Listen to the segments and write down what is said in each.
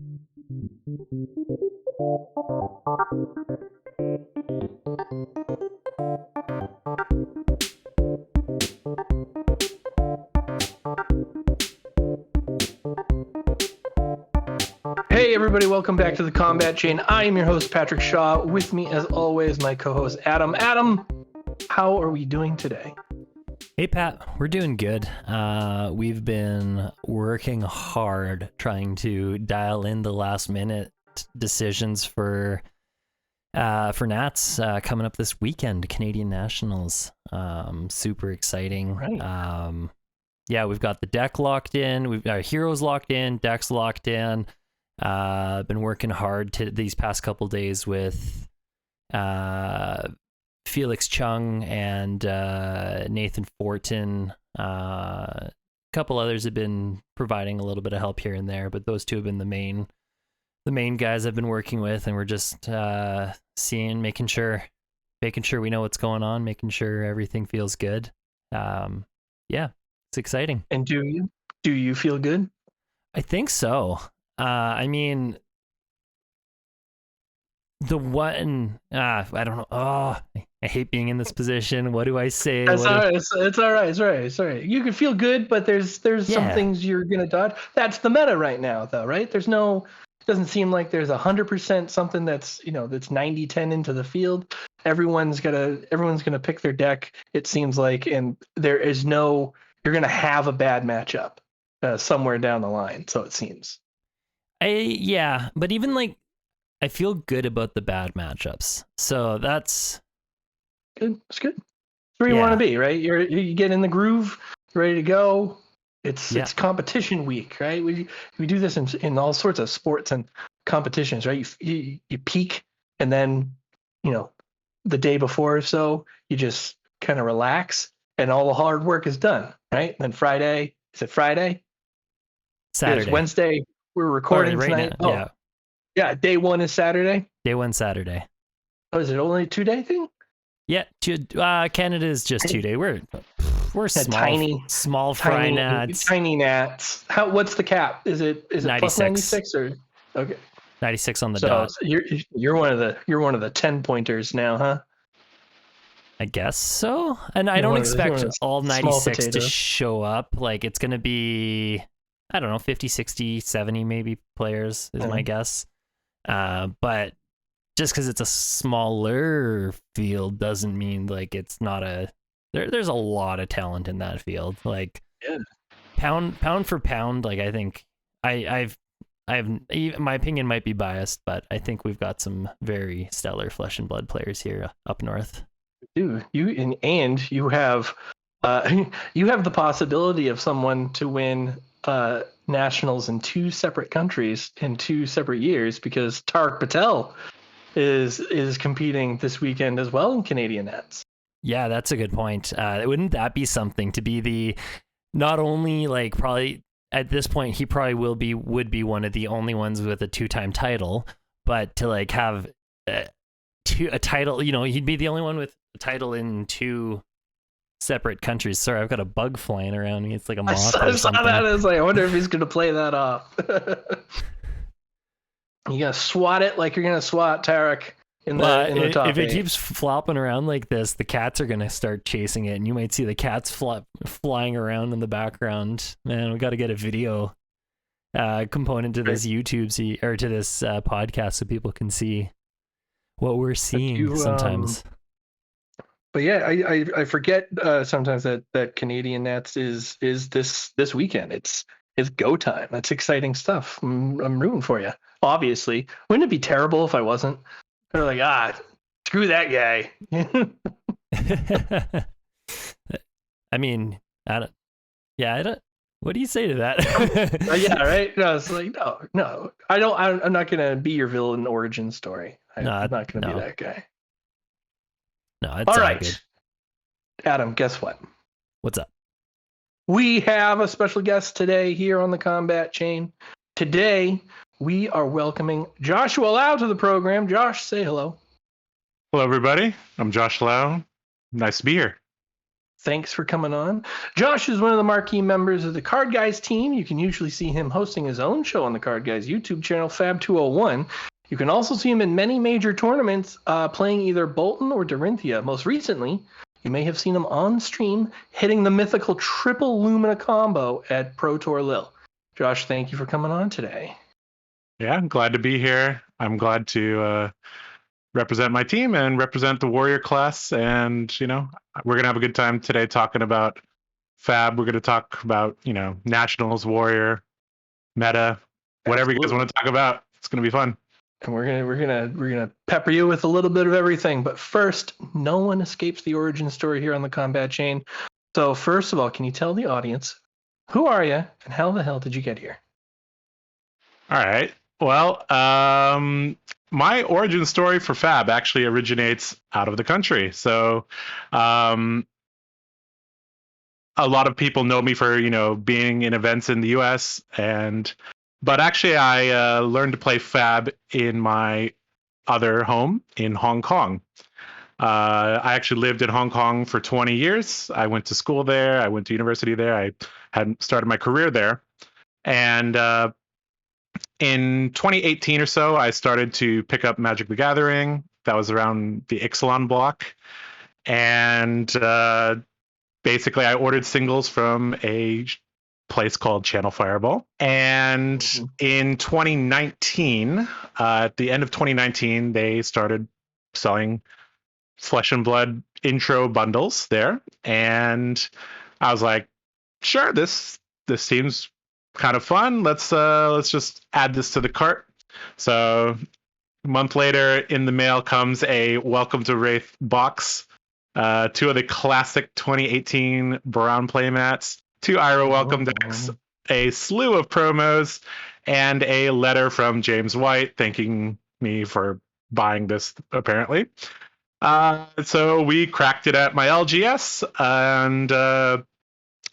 Hey everybody, welcome back to the Combat Chain. I am your host, Patrick Shaw. With me, as always, my co-host, Adam. Adam, how are we doing today? Hey Pat, we're doing good. We've been working hard trying to dial in the last minute decisions for Nats coming up this weekend, Canadian Nationals. Super exciting. Right. Yeah, we've got the deck locked in, we've got heroes locked in, decks locked in. Been working hard these past couple days with Felix Chung and Nathan Fortin. A couple others have been providing a little bit of help here and there, but those two have been the main guys I've been working with, and we're just making sure we know what's going on, making sure everything feels good. Yeah, it's exciting. And do you feel good? I think so. I mean, the one, I don't know. Oh, I hate being in this position. What do I say? It's all right. It's all right. It's all right. You can feel good, but there's some things you're going to dodge. That's the meta right now, though, right? It doesn't seem like there's 100% something that's 90-10 into the field. Everyone's gonna pick their deck, it seems like, and you're gonna have a bad matchup somewhere down the line, so it seems. But even I feel good about the bad matchups, so that's good. It's good. It's where you want to be, right? You get in the groove, ready to go. It's competition week, right? We do this in all sorts of sports and competitions, right? You peak, and then the day before or so you just kind of relax, and all the hard work is done, right? And then Friday, is it Friday? Saturday. It's Wednesday. We're recording right tonight. Now. Yeah. Day one is Saturday. Day one Saturday. Oh, is it only a 2-day thing? Yeah, Canada is just 2 day. We're small fry Nats. Tiny Nats. What's the cap? Is it 96. Plus 96 or okay? 96 on the dot. So you're one of the 10 pointers now, huh? I guess so. And I don't expect all 96 to show up. It's going to be, I don't know, 50, 60, 70 maybe players is my guess. But just because it's a smaller field doesn't mean it's not there's a lot of talent in that field. Pound for pound, I think I've my opinion might be biased, but I think we've got some very stellar flesh and blood players here up north. Dude, you have the possibility of someone to win nationals in two separate countries in 2 separate years, because Tarek Patel is competing this weekend as well in Canadian Nats. Yeah, that's a good point. Wouldn't that be something to be not only probably at this point he probably would be one of the only ones with a 2-time title, but to have a title, he'd be the only one with a title in 2 separate countries. Sorry, I've got a bug flying around me. It's like a moth. I saw that. I was like, I wonder if he's gonna play that off. You gotta swat it like you're gonna swat Tarek in the top. If it keeps flopping around like this, the cats are gonna start chasing it, and you might see the cats flying around in the background. Man, we got to get a video component to this YouTube or to this podcast so people can see what we're seeing sometimes. But yeah, I forget sometimes that Canadian Nats is this weekend. It's go time. That's exciting stuff. I'm rooting for you. Obviously, wouldn't it be terrible if I wasn't? They're like, screw that guy. I mean, I don't. What do you say to that? Yeah, right. No, it's like no. I don't. I'm not gonna be your villain origin story. I'm not gonna be that guy. No, it's all right. Good. Adam, guess what? What's up? We have a special guest today here on the Combat Chain. Today, we are welcoming Joshua Lau to the program. Josh, say hello. Hello, everybody. I'm Josh Lau. Nice to be here. thanks for coming on. Josh is one of the marquee members of the Card Guyz team. You can usually see him hosting his own show on the Card Guyz YouTube channel, Fab201. You can also see him in many major tournaments playing either Bolton or Dorinthia. Most recently, you may have seen him on stream hitting the mythical triple Lumina combo at Pro Tour Lille. Josh, thank you for coming on today. Yeah, I'm glad to be here. I'm glad to represent my team and represent the Warrior class. And, we're going to have a good time today talking about Fab. We're going to talk about, Nationals, Warrior, meta, whatever you guys want to talk about. It's going to be fun. And we're gonna pepper you with a little bit of everything. But first, no one escapes the origin story here on the Combat Chain. So first of all, can you tell the audience, who are you and how the hell did you get here? All right. Well, my origin story for Fab actually originates out of the country. So a lot of people know me for, being in events in the US, but actually I learned to play Fab in my other home in Hong Kong. I actually lived in Hong Kong for 20 years. I went to school there. I went to university there. I had started my career there. And in 2018 or so, I started to pick up Magic the Gathering. That was around the Ixalan block. And basically, I ordered singles from a place called Channel Fireball. And in 2019, at the end of 2019, they started selling Flesh and Blood intro bundles there. And I was like, sure, this seems kind of fun. Let's just add this to the cart. So a month later, in the mail comes a Welcome to Wraith box, 2 of the classic 2018 Brown playmats, 2 Ira Welcome decks, a slew of promos, and a letter from James White thanking me for buying this, apparently. So we cracked it at my LGS, and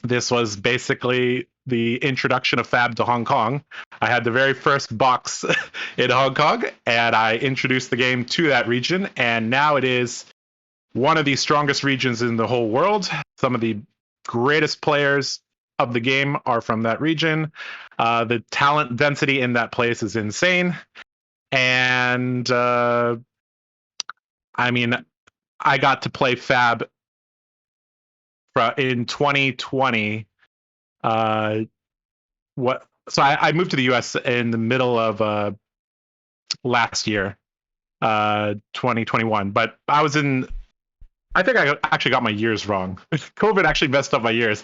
this was basically the introduction of Fab to Hong Kong. I had the very first box in Hong Kong, and I introduced the game to that region, and now it is one of the strongest regions in the whole world. Some of the greatest players of the game are from that region. The talent density in that place is insane. And I got to play Fab in 2020. So I moved to the US in the middle of last year, 2021. But I think I actually got my years wrong. COVID actually messed up my years.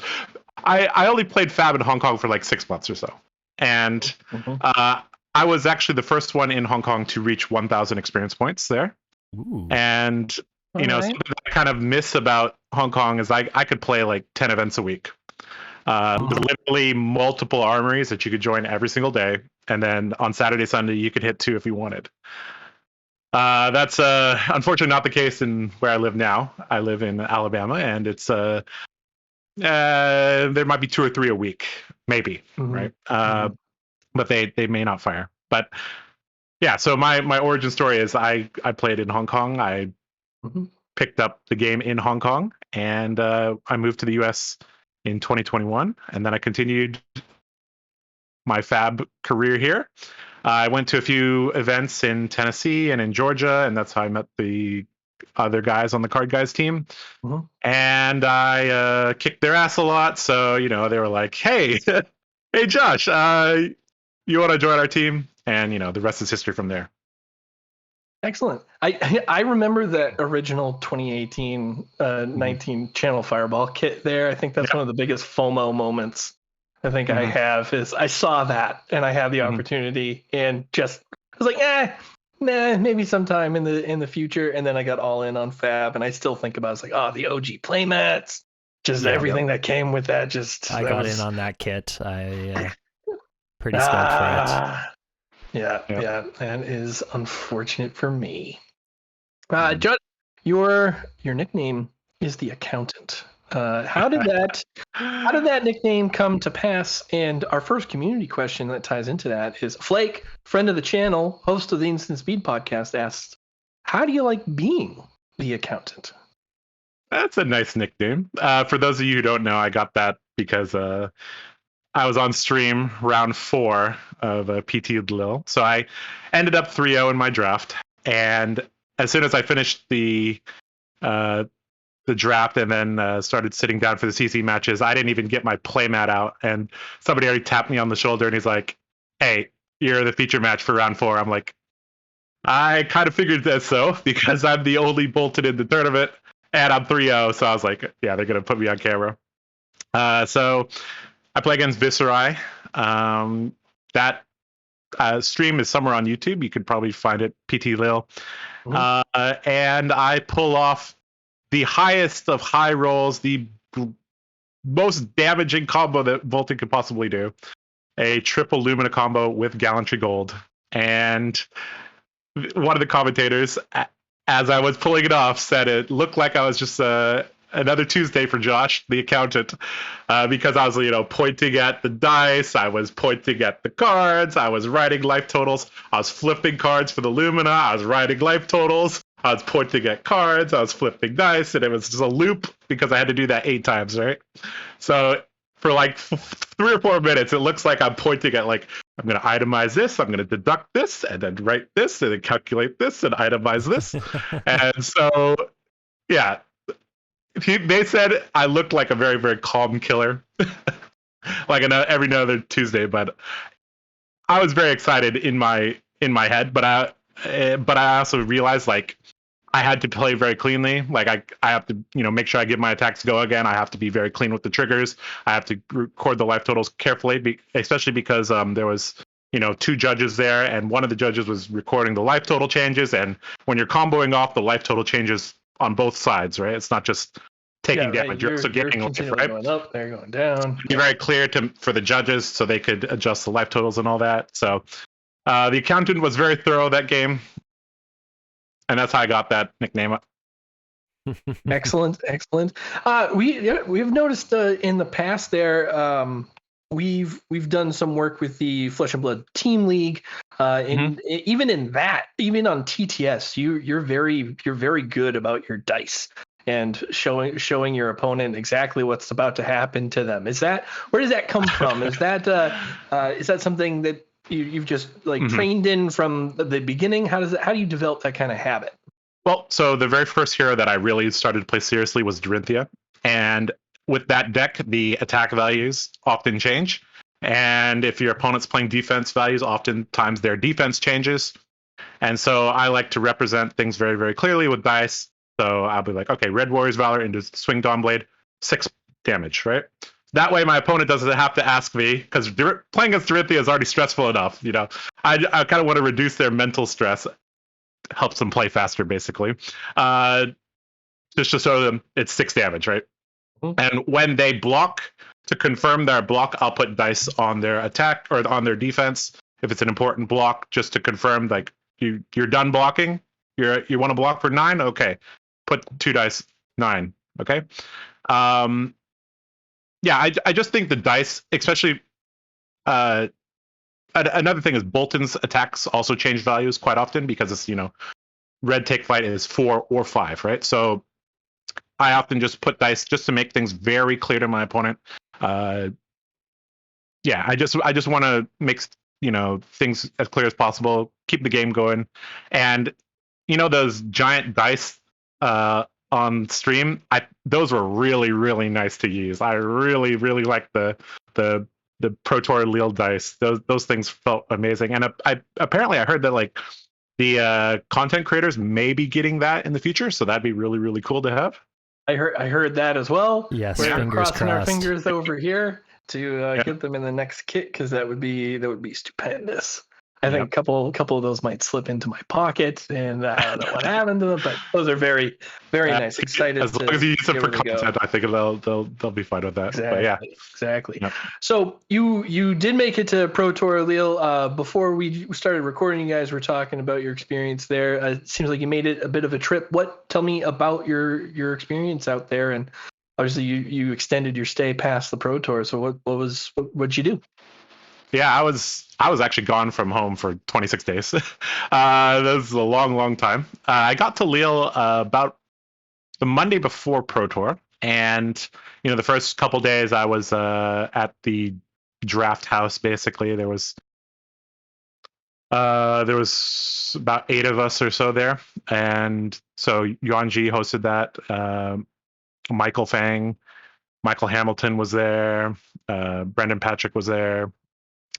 I only played Fab in Hong Kong for like 6 months or so. And I was actually the first one in Hong Kong to reach 1,000 experience points there. Ooh. And, something that I kind of miss about Hong Kong is I could play like 10 events a week. There's literally multiple armories that you could join every single day. And then on Saturday, Sunday, you could hit 2 if you wanted. That's unfortunately not the case in where I live now. I live in Alabama, and it's there might be 2 or 3 a week, maybe, right? But they may not fire. But yeah, so my origin story is I played in Hong Kong. I picked up the game in Hong Kong, and I moved to the US in 2021, and then I continued my Fab career here. I went to a few events in Tennessee and in Georgia, and that's how I met the other guys on the Card Guyz team. And I kicked their ass a lot. So, they were like, hey, Josh, you want to join our team? And, the rest is history from there. Excellent. I remember that original 2018 19 Channel Fireball kit there. I think that's one of the biggest FOMO moments I think I have is I saw that and I had the opportunity and just I was like, maybe sometime in the future. And then I got all in on Fab, and I still think about the OG playmats, just everything that came with that. I got in on that kit. I pretty stoked for it. Yeah, that is unfortunate for me. Judd, your nickname is the Accountant. How did that nickname come to pass? And our first community question that ties into that is Flake, friend of the channel, host of the Instant Speed podcast, asks, how do you like being the Accountant? That's a nice nickname. For those of you who don't know, I got that because I was on stream round 4 of PT Lille. So I ended up 3-0 in my draft. And as soon as I finished the draft and then started sitting down for the CC matches, I didn't even get my playmat out. And somebody already tapped me on the shoulder and he's like, hey, you're the feature match for round 4. I'm like, I kind of figured that so because I'm the only bolted in the tournament and I'm 3-0. So I was like, yeah, they're going to put me on camera. So I play against Viserai. That stream is somewhere on YouTube. You could probably find it, PT Lille. And I pull off the highest of high rolls, the most damaging combo that Volton could possibly do. A triple Lumina combo with Gallantry Gold. And one of the commentators, as I was pulling it off, said it looked like I was just another Tuesday for Josh, the accountant, because I was, pointing at the dice, I was pointing at the cards, I was writing life totals, I was flipping cards for the Lumina, I was writing life totals, I was pointing at cards, I was flipping dice, and it was just a loop because I had to do that 8 times, right? So for like 3 or 4 minutes, it looks like I'm pointing at I'm going to itemize this, I'm going to deduct this, and then write this, and then calculate this, and itemize this. And so, yeah. They said I looked like a very, very calm killer, like every other Tuesday. But I was very excited in my head. But I also realized I had to play very cleanly. I have to make sure I give my attacks go again. I have to be very clean with the triggers. I have to record the life totals carefully, especially because there was 2 judges there, and one of the judges was recording the life total changes. And when you're comboing off, the life total changes on both sides, right? It's not just taking damage. You're also getting life, right? Going up, they're going down. Be very clear for the judges so they could adjust the life totals and all that. So the accountant was very thorough that game, and that's how I got that nickname. Excellent. We've noticed in the past there. We've done some work with the Flesh and Blood Team League, and even on TTS, you're very good about your dice and showing your opponent exactly what's about to happen to them. Where does that come from? Is that something that you've just trained in from the beginning? How do you develop that kind of habit? Well, so the very first hero that I really started to play seriously was Dorinthia, and with that deck, the attack values often change. And if your opponent's playing defense values, oftentimes their defense changes. And so I like to represent things very, very clearly with dice. So I'll be like, okay, Red Warrior's Valor into Swing Dawnblade, 6 damage, right? That way my opponent doesn't have to ask me, because playing against Dorinthia is already stressful enough. I kind of want to reduce their mental stress, helps them play faster, basically. Just to show them it's 6 damage, right? And when they block, to confirm their block, I'll put dice on their attack or on their defense. If it's an important block, just to confirm, you're done blocking. You want to block for 9? Okay, put 2 dice, 9. Okay. Yeah, I just think the dice, especially. Another thing is Bolton's attacks also change values quite often because it's red take flight is 4 or 5, right? So I often just put dice just to make things very clear to my opponent. Yeah, I just want to make things as clear as possible, keep the game going, and those giant dice on stream, those were really, really nice to use. I really, really like the Pro Tour Lille dice. Those things felt amazing, and apparently I heard that the content creators may be getting that in the future, so that'd be really, really cool to have. I heard that as well. Yes, we're fingers crossing crossed. our fingers over here to get them in the next kit, because that would be stupendous. I think a couple of those might slip into my pocket, and I don't know what happened to them, but those are very, very nice. Excited as long as you use them for content, I think they'll be fine with that. Exactly. But yeah, exactly. Yep. So you did make it to Pro Tour Lille. Before we started recording, you guys were talking about your experience there. It seems like you made it a bit of a trip. Tell me about your experience out there, and obviously you extended your stay past the Pro Tour. So what'd you do? Yeah, I was actually gone from home for 26 days. That was a long, long time. I got to Lille about the Monday before Pro Tour, and the first couple days I was at the draft house. Basically, there was about 8 of us or so there, and so Yuan Ji hosted that. Michael Fang, Michael Hamilton was there. Brendan Patrick was there.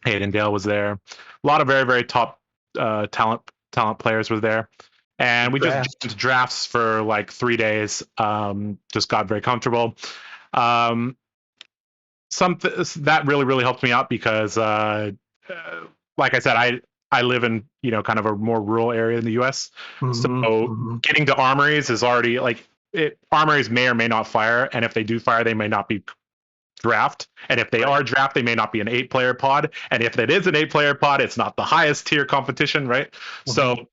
Hayden Dale was there. A lot of very, very top talent players were there. And we just did drafts for like 3 days. Just got very comfortable. That really, really helped me out because, like I said, I live in kind of a more rural area in the U.S. So getting to armories is already armories may or may not fire, and if they do fire, they may not be draft, and if they are draft, they may not be an 8-player pod, and if it is an 8-player pod, it's not the highest tier competition, right? So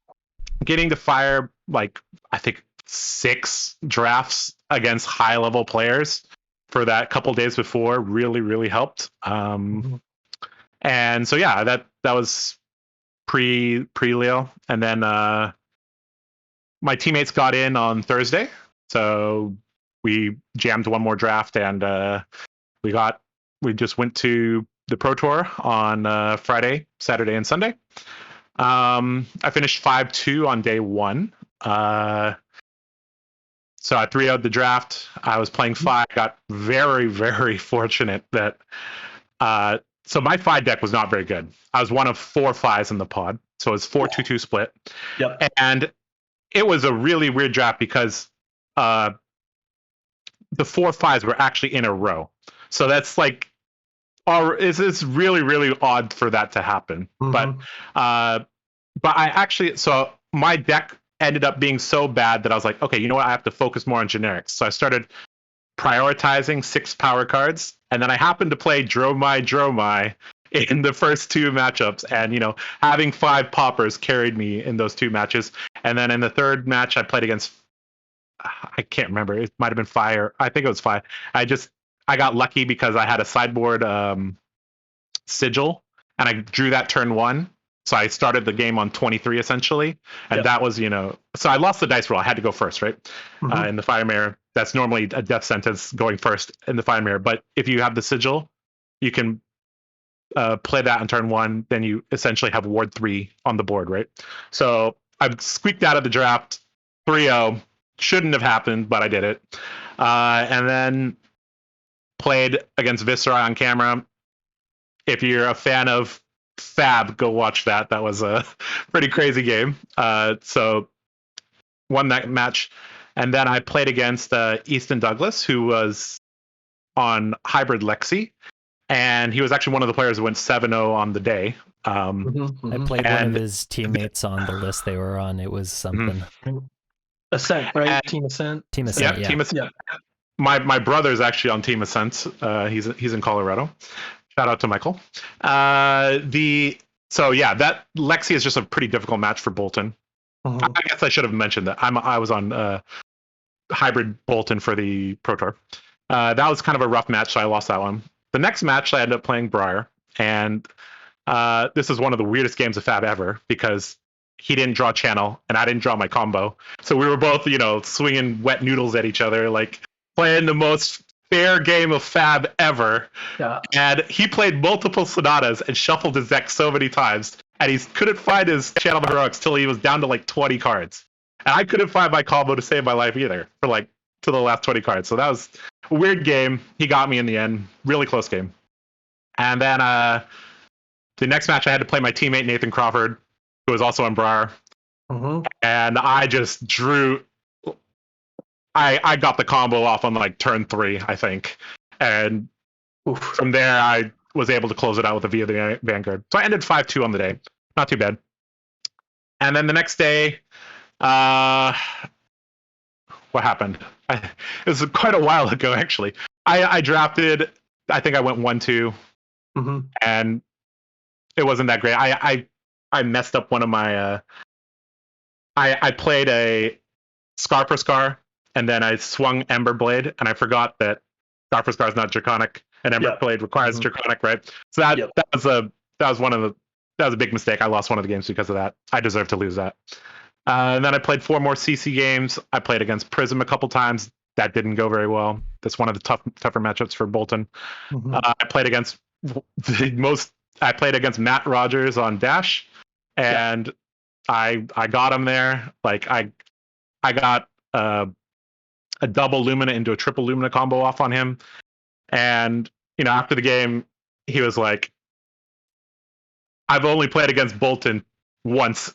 getting to fire I think 6 drafts against high level players for that couple days before really, really helped. And so that was pre Lille, and then my teammates got in on Thursday, so we jammed one more draft, and we just went to the Pro Tour on Friday, Saturday, and Sunday. I finished 5-2 on day 1. So I 3-0'd the draft. I was playing 5. Got very, very fortunate that so my 5 deck was not very good. I was one of 4 5s in the pod, so it was 4-2-2 split. Yep. And it was a really weird draft because the 4 5s were actually in a row. So that's it's really, really odd for that to happen. But I actually, so my deck ended up being so bad that I was like, okay, you know what? I have to focus more on generics. So I started prioritizing 6 power cards, and then I happened to play Dromai in the first 2 matchups, and having 5 poppers carried me in those 2 matches. And then in the 3rd match I played against, I can't remember, it might have been Fire. I think it was Fire. I got lucky because I had a sideboard sigil, and I drew that turn 1. So I started the game on 23 essentially, and that was so I lost the dice roll. I had to go first, right? In the Fire Mirror, that's normally a death sentence going first in the Fire Mirror. But if you have the sigil, you can play that on turn 1. Then you essentially have Ward 3 on the board, right? So I squeaked out of the draft 3-0. Shouldn't have happened, but I did it. And then played against Viscera on camera. If you're a fan of Fab, go watch that. That was a pretty crazy game. So won that match. And then I played against Easton Douglas, who was on Hybrid Lexi. And he was actually one of the players who went 7-0 on the day. I played one of his teammates on the list they were on. It was something. Ascent, right? Team Ascent. Team Ascent, Team Ascent. Yeah. My brother's actually on Team Ascent. He's in Colorado. Shout out to Michael. That Lexi is just a pretty difficult match for Bolton. I guess I should have mentioned that. I was on Hybrid Bolton for the Pro Tour. That was kind of a rough match, so I lost that one. The next match, I ended up playing Briar, and this is one of the weirdest games of Fab ever because he didn't draw channel, and I didn't draw my combo. So we were both, swinging wet noodles at each other, playing the most fair game of Fab ever. Yeah. And he played multiple Sonatas and shuffled his deck so many times, and he couldn't find his Channel of Heroics till he was down to 20 cards. And I couldn't find my combo to save my life either for to the last 20 cards. So that was a weird game. He got me in the end. Really close game. And then the next match I had to play my teammate Nathan Crawford, who was also on Briar. And I just drew. I got the combo off on turn 3, I think. And from there, I was able to close it out with a Via the Vanguard. So I ended 5-2 on the day. Not too bad. And then the next day, what happened? It was quite a while ago, actually. I drafted, I think I went 1-2. And it wasn't that great. I messed up one of my... I played a Scar for Scar, and then I swung Ember Blade, and I forgot that Scar for Scar is not Draconic, and Ember Blade requires Draconic, right? So that was a big mistake. I lost one of the games because of that. I deserve to lose that. And then I played 4 more CC games. I played against Prism a couple times. That didn't go very well. That's one of the tougher matchups for Bolton. Mm-hmm. I played against Matt Rogers on Dash, and I got him there. Like I got a double Lumina into a triple Lumina combo off on him, and after the game, he was like, "I've only played against Bolton once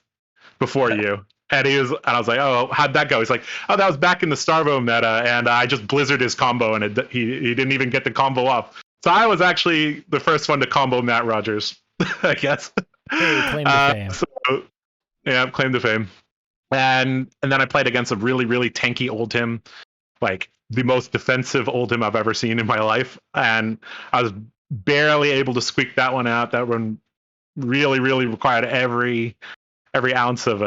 before you." And I was like, "Oh, how'd that go?" He's like, "Oh, that was back in the Starvo meta, and I just blizzard his combo, and he didn't even get the combo off." So I was actually the first one to combo Matt Rogers, I guess. Hey, claim to fame. So, yeah, claim to fame. And then I played against a really, really tanky Oldhim, like the most defensive Oldhim I've ever seen in my life, and I was barely able to squeak that one out. That one really, really required every ounce of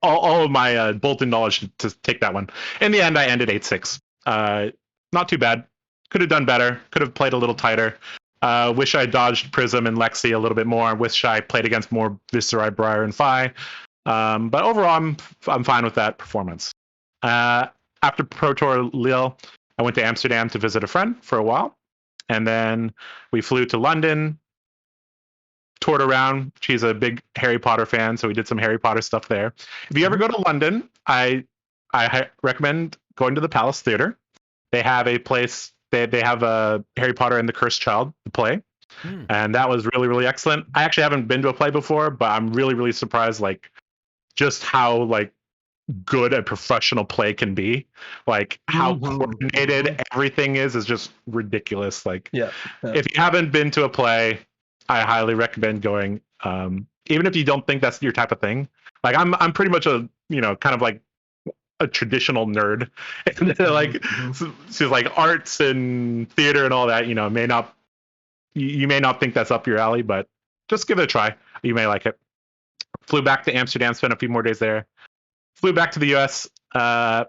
all of my Bolton knowledge to take that one. In the end, I ended 8-6. Not too bad. Could have done better. Could have played a little tighter. Wish I dodged Prism and Lexi a little bit more. Wish I played against more Viserai, Briar, and Phi. But overall, I'm fine with that performance. After Pro Tour Lille, I went to Amsterdam to visit a friend for a while. And then we flew to London, toured around. She's a big Harry Potter fan, so we did some Harry Potter stuff there. If you ever go to London, I recommend going to the Palace Theatre. They have a place. They have a Harry Potter and the Cursed Child, the play, and that was really, really excellent. I actually haven't been to a play before, but I'm really, really surprised, like, just how good a professional play can be. Like how coordinated everything is just ridiculous. Like, if you haven't been to a play, I highly recommend going. Even if you don't think that's your type of thing. Like I'm pretty much a kind of like a traditional nerd, and so like arts and theater and all that. You may not think that's up your alley, but just give it a try. You may like it. Flew back to Amsterdam, spent a few more days there. Flew back to the US. Got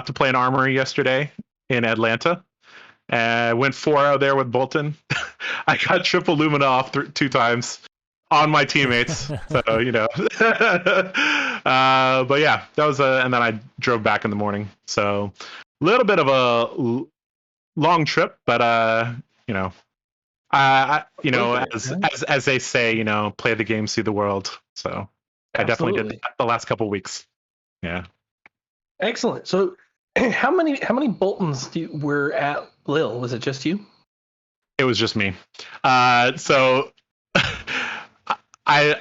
to play an Armory yesterday in Atlanta. Went 4-0 there with Bolton. I got triple Lumina off 2 times on my teammates. So, but yeah, that was and then I drove back in the morning. So a little bit of a long trip, but as they say, play the game, see the world. So I definitely did that the last couple of weeks. Yeah. Excellent. So how many Boltons were at Lille? Was it just you? It was just me. So I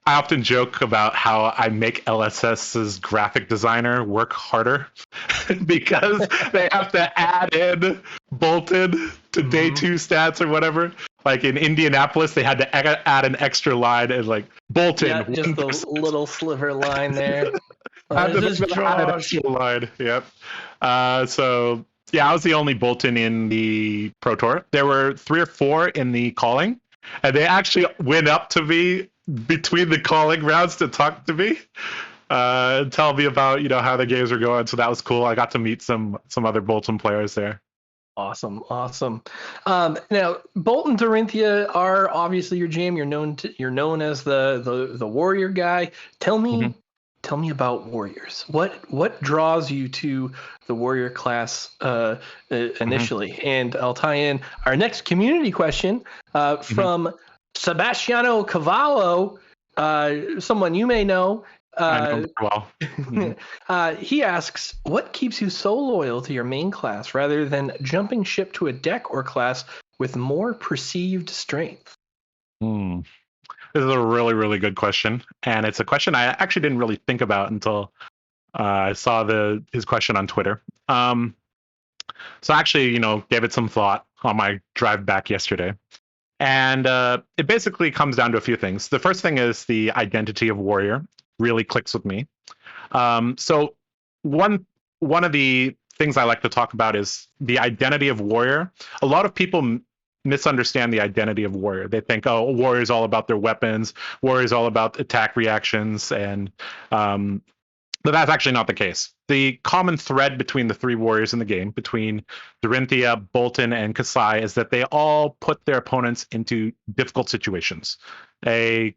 often joke about how I make LSS's graphic designer work harder because they have to add in Bolton to day 2 stats or whatever. Like in Indianapolis, they had to add an extra line and like Bolton. Yeah, just a little sliver line there. This is an extra line. Yep. So yeah, I was the only Bolton in the Pro Tour. There were 3 or 4 in the calling, and they actually went up to me between the calling rounds to talk to me, and tell me about how the games were going. So that was cool. I got to meet some other Bolton players there. Awesome. Now Bolton Dorinthia are obviously your jam. You're known as the warrior guy. Tell me about warriors. What draws you to the warrior class initially? And I'll tie in our next community question from Sebastiano Cavallo, someone you may know. I know well. He asks, what keeps you so loyal to your main class rather than jumping ship to a deck or class with more perceived strength? This is a really, really good question. And it's a question I actually didn't really think about until I saw his question on Twitter. So I actually, gave it some thought on my drive back yesterday. And it basically comes down to a few things. The first thing is the identity of warrior really clicks with me. So one of the things I like to talk about is the identity of warrior. A lot of people misunderstand the identity of warrior. They think, oh, warrior is all about their weapons. Warrior is all about attack reactions, and but that's actually not the case. The common thread between the 3 warriors in the game, between Dorinthia, Bolton, and Kasai, is that they all put their opponents into difficult situations. A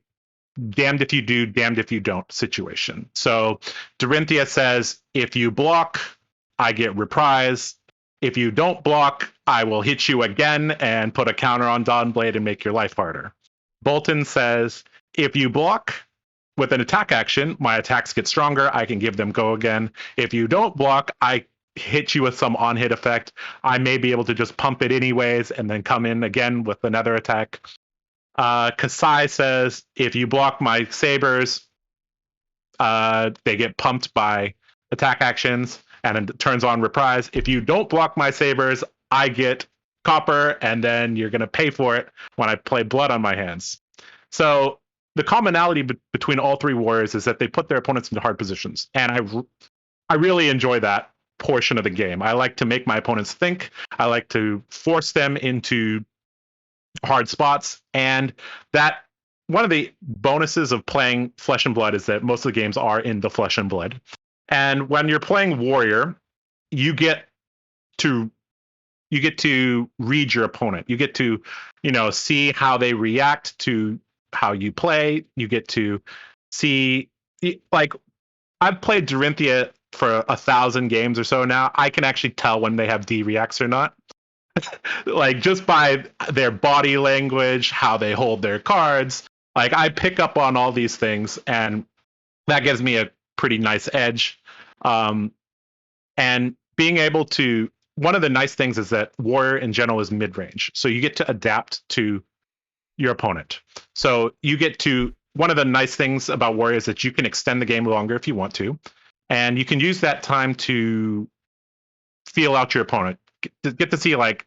damned if you do, damned if you don't situation. So Dorinthia says, if you block, I get reprise. If you don't block, I will hit you again and put a counter on Dawnblade and make your life harder. Bolton says, if you block with an attack action, my attacks get stronger. I can give them go again. If you don't block, I hit you with some on-hit effect. I may be able to just pump it anyways and then come in again with another attack. Kasai says, if you block my sabers, they get pumped by attack actions and it turns on reprise. If you don't block my sabers, I get copper, and then you're going to pay for it when I play blood on my hands. So the commonality between all three warriors is that they put their opponents into hard positions, and I really enjoy that portion of the game. I like to make my opponents think. I like to force them into hard spots, and that one of the bonuses of playing Flesh and Blood is that most of the games are in the Flesh and Blood. And when you're playing warrior, you get to read your opponent. You get to, see how they react to how you play. You get to see, like, I've played Dorinthia for 1,000 games or so now. I can actually tell when they have D reacts or not. Like, just by their body language, how they hold their cards. Like, I pick up on all these things, and that gives me a pretty nice edge. And being able to, one of the nice things is that warrior in general is mid-range, so you get to adapt to your opponent. So you get to, one of the nice things about warrior is that you can extend the game longer if you want to, and you can use that time to feel out your opponent. Get to see, like,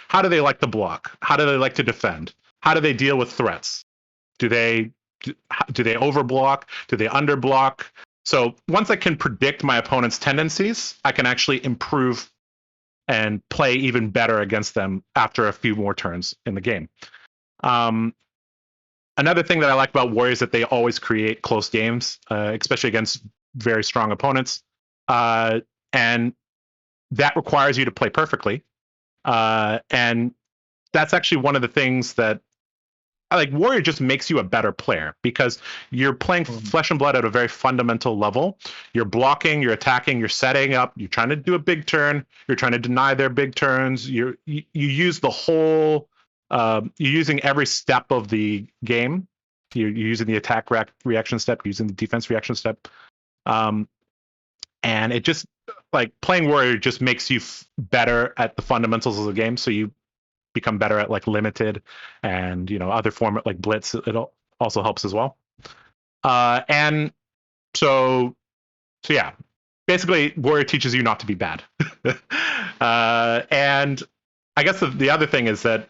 how do they like to block? How do they like to defend? How do they deal with threats? Do they overblock? Do they underblock? So once I can predict my opponent's tendencies, I can actually improve and play even better against them after a few more turns in the game. Another thing that I like about warriors is that they always create close games, especially against very strong opponents. And that requires you to play perfectly. And that's actually one of the things that like warrior just makes you a better player, because you're playing Flesh and Blood at a very fundamental level. You're blocking, you're attacking, you're setting up, you're trying to do a big turn, you're trying to deny their big turns. You use the whole, you're using every step of the game. You're using the attack reaction step, using the defense reaction step. And it just, like, playing warrior just makes you better at the fundamentals of the game. So you become better at, like, limited and other format like blitz. It also helps as well. And so yeah, basically warrior teaches you not to be bad. And I guess the other thing is that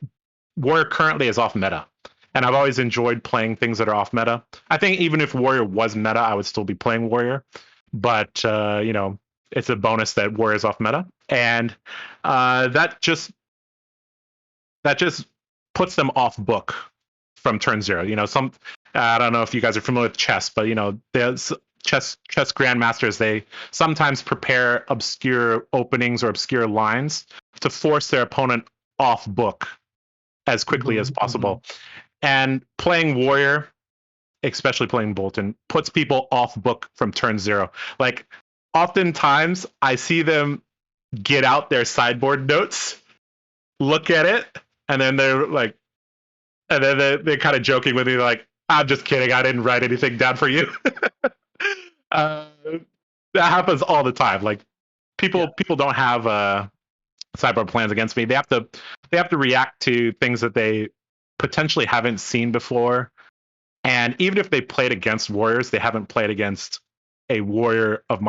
warrior currently is off meta, and I've always enjoyed playing things that are off meta. I think even if warrior was meta, I would still be playing warrior, but it's a bonus that warrior is off meta, and that just puts them off book from turn zero. I don't know if you guys are familiar with chess, but there's chess grandmasters, they sometimes prepare obscure openings or obscure lines to force their opponent off book as quickly as possible. And playing warrior, especially playing Bolton, puts people off book from turn zero. Like, oftentimes I see them get out their sideboard notes, look at it, and then they're like, and then they're kind of joking with me, like, I'm just kidding, I didn't write anything down for you. That happens all the time. Like, people don't have sideboard plans against me. They have to react to things that they potentially haven't seen before. And even if they played against warriors, they haven't played against a warrior of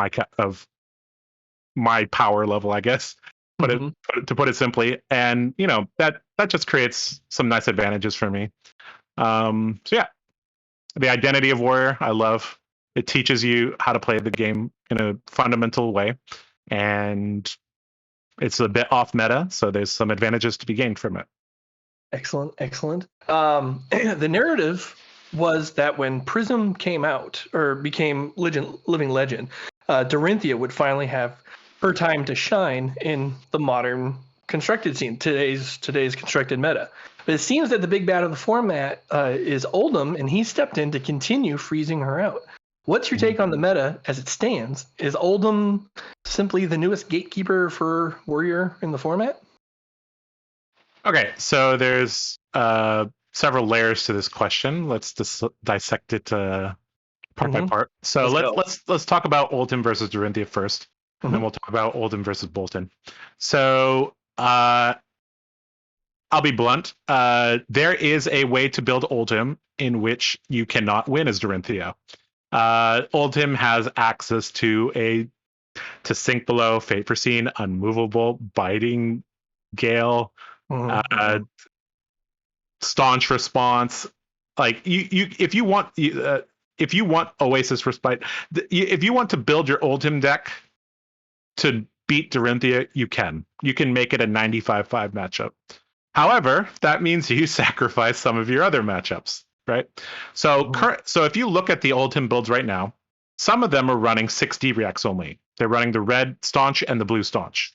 my power level, I guess. To put it simply, and that just creates some nice advantages for me. So yeah, the identity of warrior, I love. It teaches you how to play the game in a fundamental way, and it's a bit off meta, so there's some advantages to be gained from it. Excellent. The narrative was that when Prism came out or became living legend, Dorinthia would finally have her time to shine in the modern constructed scene, today's constructed meta. But it seems that the big bad of the format is Oldhim, and he stepped in to continue freezing her out. What's your take on the meta as it stands? Is Oldhim simply the newest gatekeeper for Warrior in the format? Okay, so there's several layers to this question. Let's dissect it part by part. So let's talk about Oldhim versus Dorinthia first, and then we'll talk about Oldhim versus Boltyn. So I'll be blunt. There is a way to build Oldhim in which you cannot win as Dorinthia. Oldhim has access to Sink Below, Fate Foreseen, Unmovable, Biting Gale, Staunch Response. Like if you want Oasis Respite, if you want to build your Oldhim deck to beat Dorinthia, you can make it a 95-5 matchup. However, that means you sacrifice some of your other matchups, right? So if you look at the Oldhim builds right now, some of them are running 6D reacts only. They're running the red Staunch and the blue Staunch.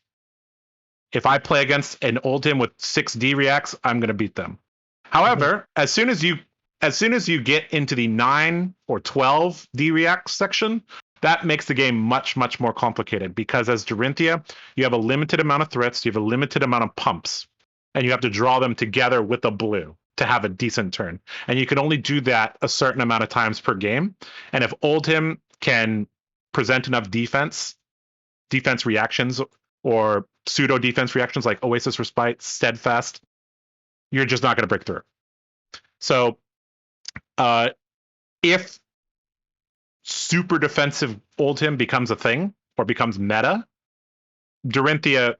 If I play against an Oldhim with 6D reacts, I'm going to beat them. However, as soon as you get into the 9 or 12 D react section, that makes the game much, much more complicated, because as Dorinthia, you have a limited amount of threats, you have a limited amount of pumps, and you have to draw them together with a blue to have a decent turn. And you can only do that a certain amount of times per game. And if Oldhim can present enough defense reactions, or pseudo defense reactions like Oasis Respite, Steadfast, you're just not going to break through. So if super defensive Oldhim becomes a thing or becomes meta, Dorinthia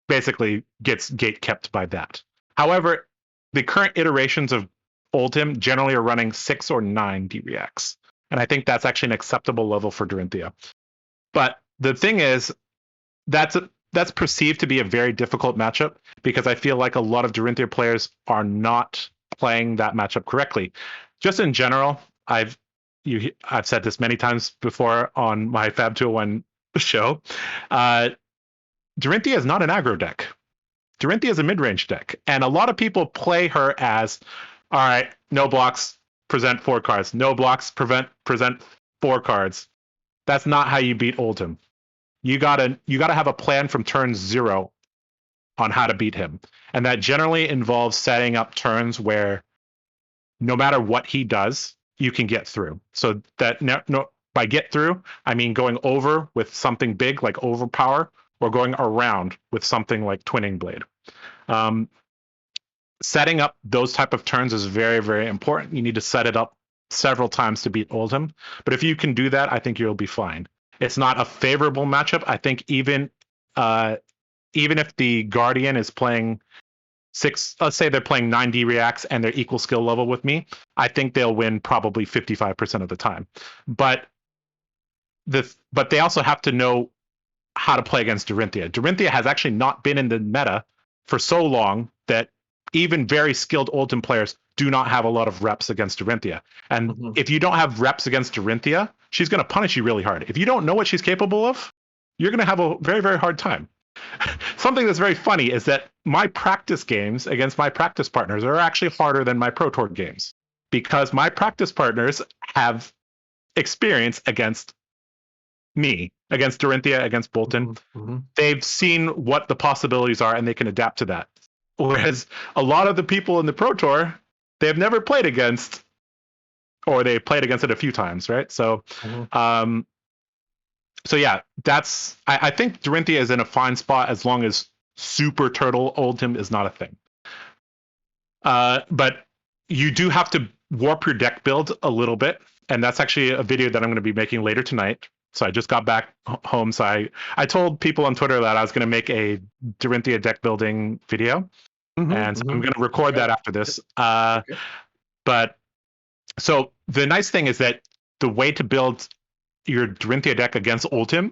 basically gets gate kept by that. However, the current iterations of Oldhim generally are running 6 or 9 D reacts, and I think that's actually an acceptable level for Dorinthia. But the thing is, that's perceived to be a very difficult matchup, because I feel like a lot of Dorinthia players are not playing that matchup correctly. Just in general, I've said this many times before on my Fab 201 show. Dorinthia is not an aggro deck. Dorinthia is a mid-range deck, and a lot of people play her as, all right, no blocks, present 4 cards. No blocks, present 4 cards. That's not how you beat Oldhim. You gotta have a plan from turn 0 on how to beat him, and that generally involves setting up turns where no matter what he does, you can get through. So that by get through, I mean going over with something big like Overpower, or going around with something like Twinning Blade. Setting up those type of turns is very, very important. You need to set it up several times to beat Oldhim, but if you can do that, I think you'll be fine. It's not a favorable matchup. I think even if the Guardian is playing 6, let's say they're playing 9D reacts and they're equal skill level with me, I think they'll win probably 55% of the time. But they also have to know how to play against Dorinthia. Dorinthia has actually not been in the meta for so long that even very skilled Oldhim players do not have a lot of reps against Dorinthia. And if you don't have reps against Dorinthia, she's going to punish you really hard. If you don't know what she's capable of, you're going to have a very, very hard time. Something that's very funny is that my practice games against my practice partners are actually harder than my Pro Tour games, because my practice partners have experience against me, against Dorinthia, against Boltyn. They've seen what the possibilities are and they can adapt to that. Whereas a lot of the people in the Pro Tour, they have never played against, or they played against it a few times, right? So, so yeah, I think Dorinthia is in a fine spot as long as Super Turtle Oldhim is not a thing. But you do have to warp your deck build a little bit, and that's actually a video that I'm going to be making later tonight. So I just got back home, so I told people on Twitter that I was going to make a Dorinthia deck building video, and so I'm going to record that after this. But so the nice thing is that the way to build your Dorinthia deck against Oldhim,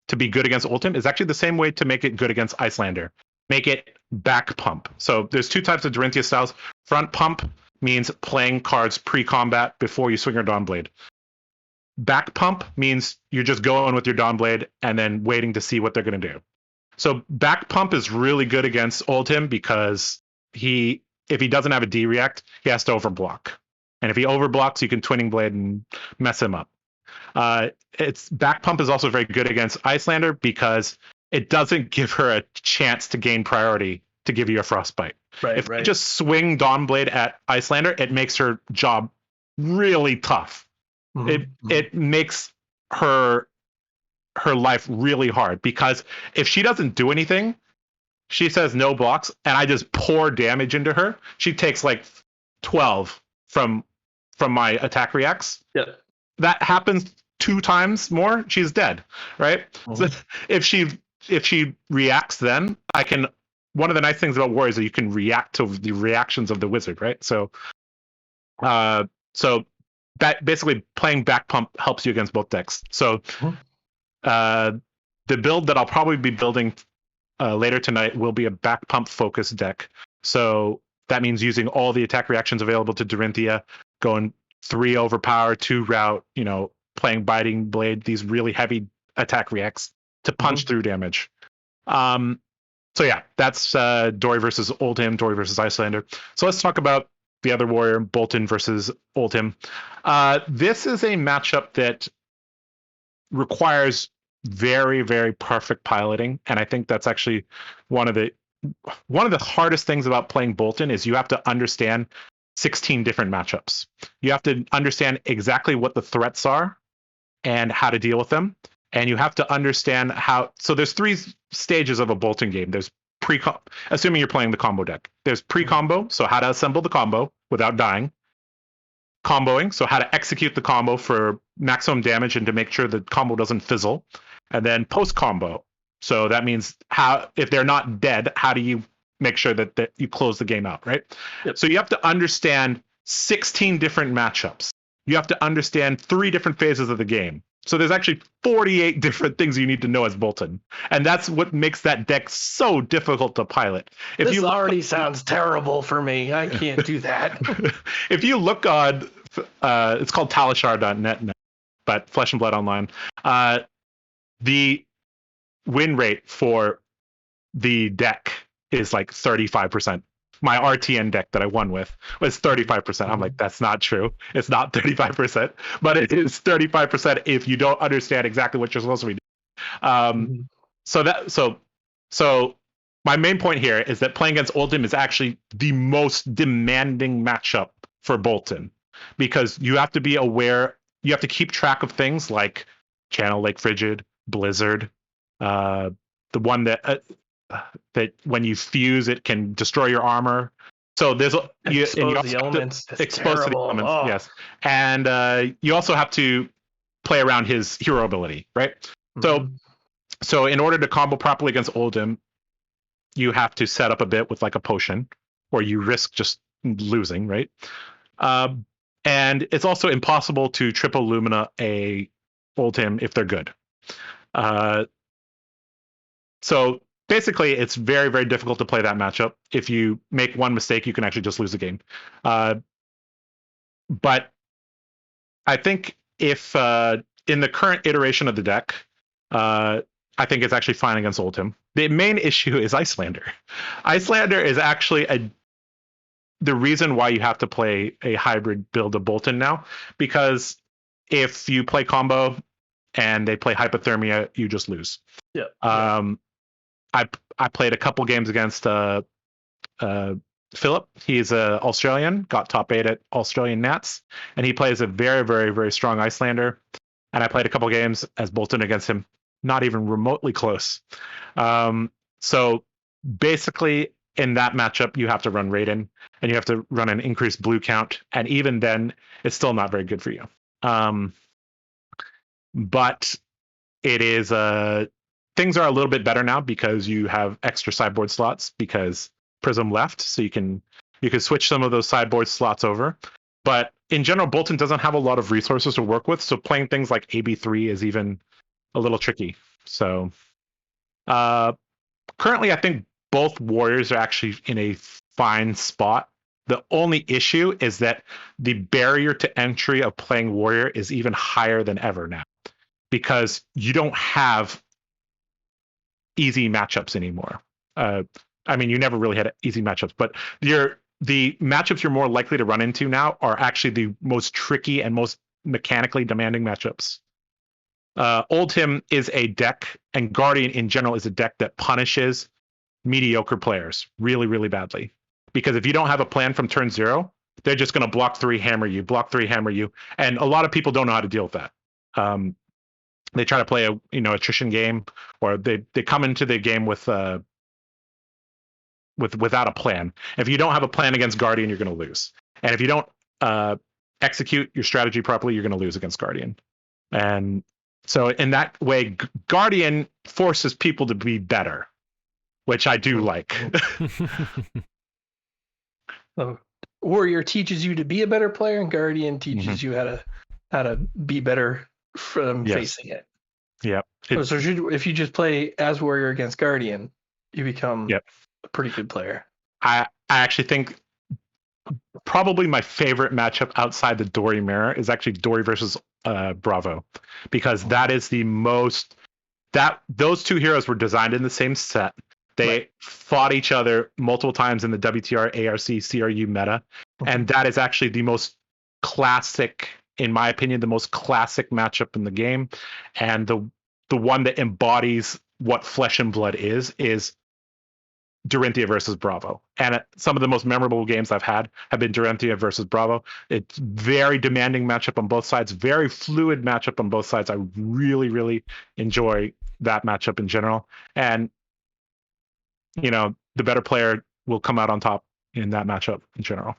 to be good against Oldhim, is actually the same way to make it good against Icelander. Make it back pump. So there's 2 types of Dorinthia styles. Front pump means playing cards pre-combat before you swing your Dawnblade. Back pump means you're just going with your Dawnblade and then waiting to see what they're going to do. So back pump is really good against Oldhim because he if he doesn't have a D react, he has to overblock. And if he overblocks, you can Twinning Blade and mess him up. Its back pump is also very good against Icelander because it doesn't give her a chance to gain priority to give you a frostbite. If you just swing Dawnblade at Icelander, it makes her job really tough. It makes her life really hard, because if she doesn't do anything, she says no blocks, and I just pour damage into her. She takes like 12 from my attack reacts. Yeah. That happens 2 times more, she's dead, right? So if she reacts, then I can. One of the nice things about War is that you can react to the reactions of the wizard, right? So that basically playing back pump helps you against both decks. So the build that I'll probably be building later tonight will be a back pump focused deck. So that means using all the attack reactions available to Dorinthia, going 3 overpower, 2 route, playing Biting Blade, these really heavy attack reacts to punch through damage. So yeah, that's Dory versus Oldhim, Dory versus Icelander. So let's talk about the other warrior, Boltyn versus Oldhim. This is a matchup that requires very, very perfect piloting, and I think that's actually one of the hardest things about playing Boltyn is you have to understand 16 different matchups. You have to understand exactly what the threats are and how to deal with them. And you have to understand how. So there's 3 stages of a Boltyn game. There's assuming you're playing the combo deck. There's pre-combo, so how to assemble the combo without dying. Comboing, so how to execute the combo for maximum damage and to make sure the combo doesn't fizzle. And then post-combo, so that means how, if they're not dead, how do you make sure that you close the game out, right? Yep. So you have to understand 16 different matchups. You have to understand 3 different phases of the game. So there's actually 48 different things you need to know as Boltyn. And that's what makes that deck so difficult to pilot. This already sounds terrible for me. I can't do that. If you look on, it's called talishar.net now, but Flesh and Blood Online, the win rate for the deck is like 35%. My RTN deck that I won with was 35%. I'm like, that's not true. It's not 35%, but it is 35% if you don't understand exactly what you're supposed to be doing. So my main point here is that playing against Oldhim is actually the most demanding matchup for Boltyn, because you have to be aware, you have to keep track of things like Channel Lake Frigid, Blizzard, the one that when you fuse it can destroy your armor. So there's expose the elements. Expose to the elements, yes. And you also have to play around his hero ability, right? So in order to combo properly against Oldhim, you have to set up a bit with like a potion, or you risk just losing, right? And it's also impossible to triple Lumina a Oldhim if they're good. So basically, it's very, very difficult to play that matchup. If you make one mistake, you can actually just lose the game. But I think if in the current iteration of the deck, I think it's actually fine against Oldhim. The main issue is Icelander. Icelander is actually the reason why you have to play a hybrid build of Boltyn now, because if you play combo and they play hypothermia, you just lose. Yeah. I played a couple games against Philip. He's an Australian, got top 8 at Australian Nats, and he plays a very, very, very strong Icelander. And I played a couple games as Boltyn against him, not even remotely close. So basically, in that matchup, you have to run Raiden, and you have to run an increased blue count, and even then, it's still not very good for you. But it is things are a little bit better now because you have extra sideboard slots because Prism left, so you can switch some of those sideboard slots over. But in general, Boltyn doesn't have a lot of resources to work with, so playing things like AB3 is even a little tricky. So currently, I think both warriors are actually in a fine spot. The only issue is that the barrier to entry of playing warrior is even higher than ever now, because you don't have easy matchups anymore. I mean, you never really had easy matchups, but the matchups you're more likely to run into now are actually the most tricky and most mechanically demanding matchups. Oldhim is a deck, and Guardian in general is a deck that punishes mediocre players really, really badly. Because if you don't have a plan from turn 0, they're just going to block 3, hammer you, and a lot of people don't know how to deal with that. They try to play a attrition game, or they come into the game without a plan. If you don't have a plan against Guardian, you're going to lose. And if you don't execute your strategy properly, you're going to lose against Guardian. And so in that way, Guardian forces people to be better, which I do like. Warrior teaches you to be a better player, and Guardian teaches you how to be better from facing it. Yep. So if you just play as Warrior against Guardian, you become a pretty good player. I actually think probably my favorite matchup outside the Dory mirror is actually Dory versus Bravo, because that is the most those two heroes were designed in the same set. They fought each other multiple times in the WTR, ARC, CRU meta, and that is actually the most classic, in my opinion, the most classic matchup in the game, and the one that embodies what Flesh and Blood is Dorinthia versus Bravo. And some of the most memorable games I've had have been Dorinthia versus Bravo. It's very demanding matchup on both sides, very fluid matchup on both sides. I really, really enjoy that matchup in general. And, the better player will come out on top in that matchup in general.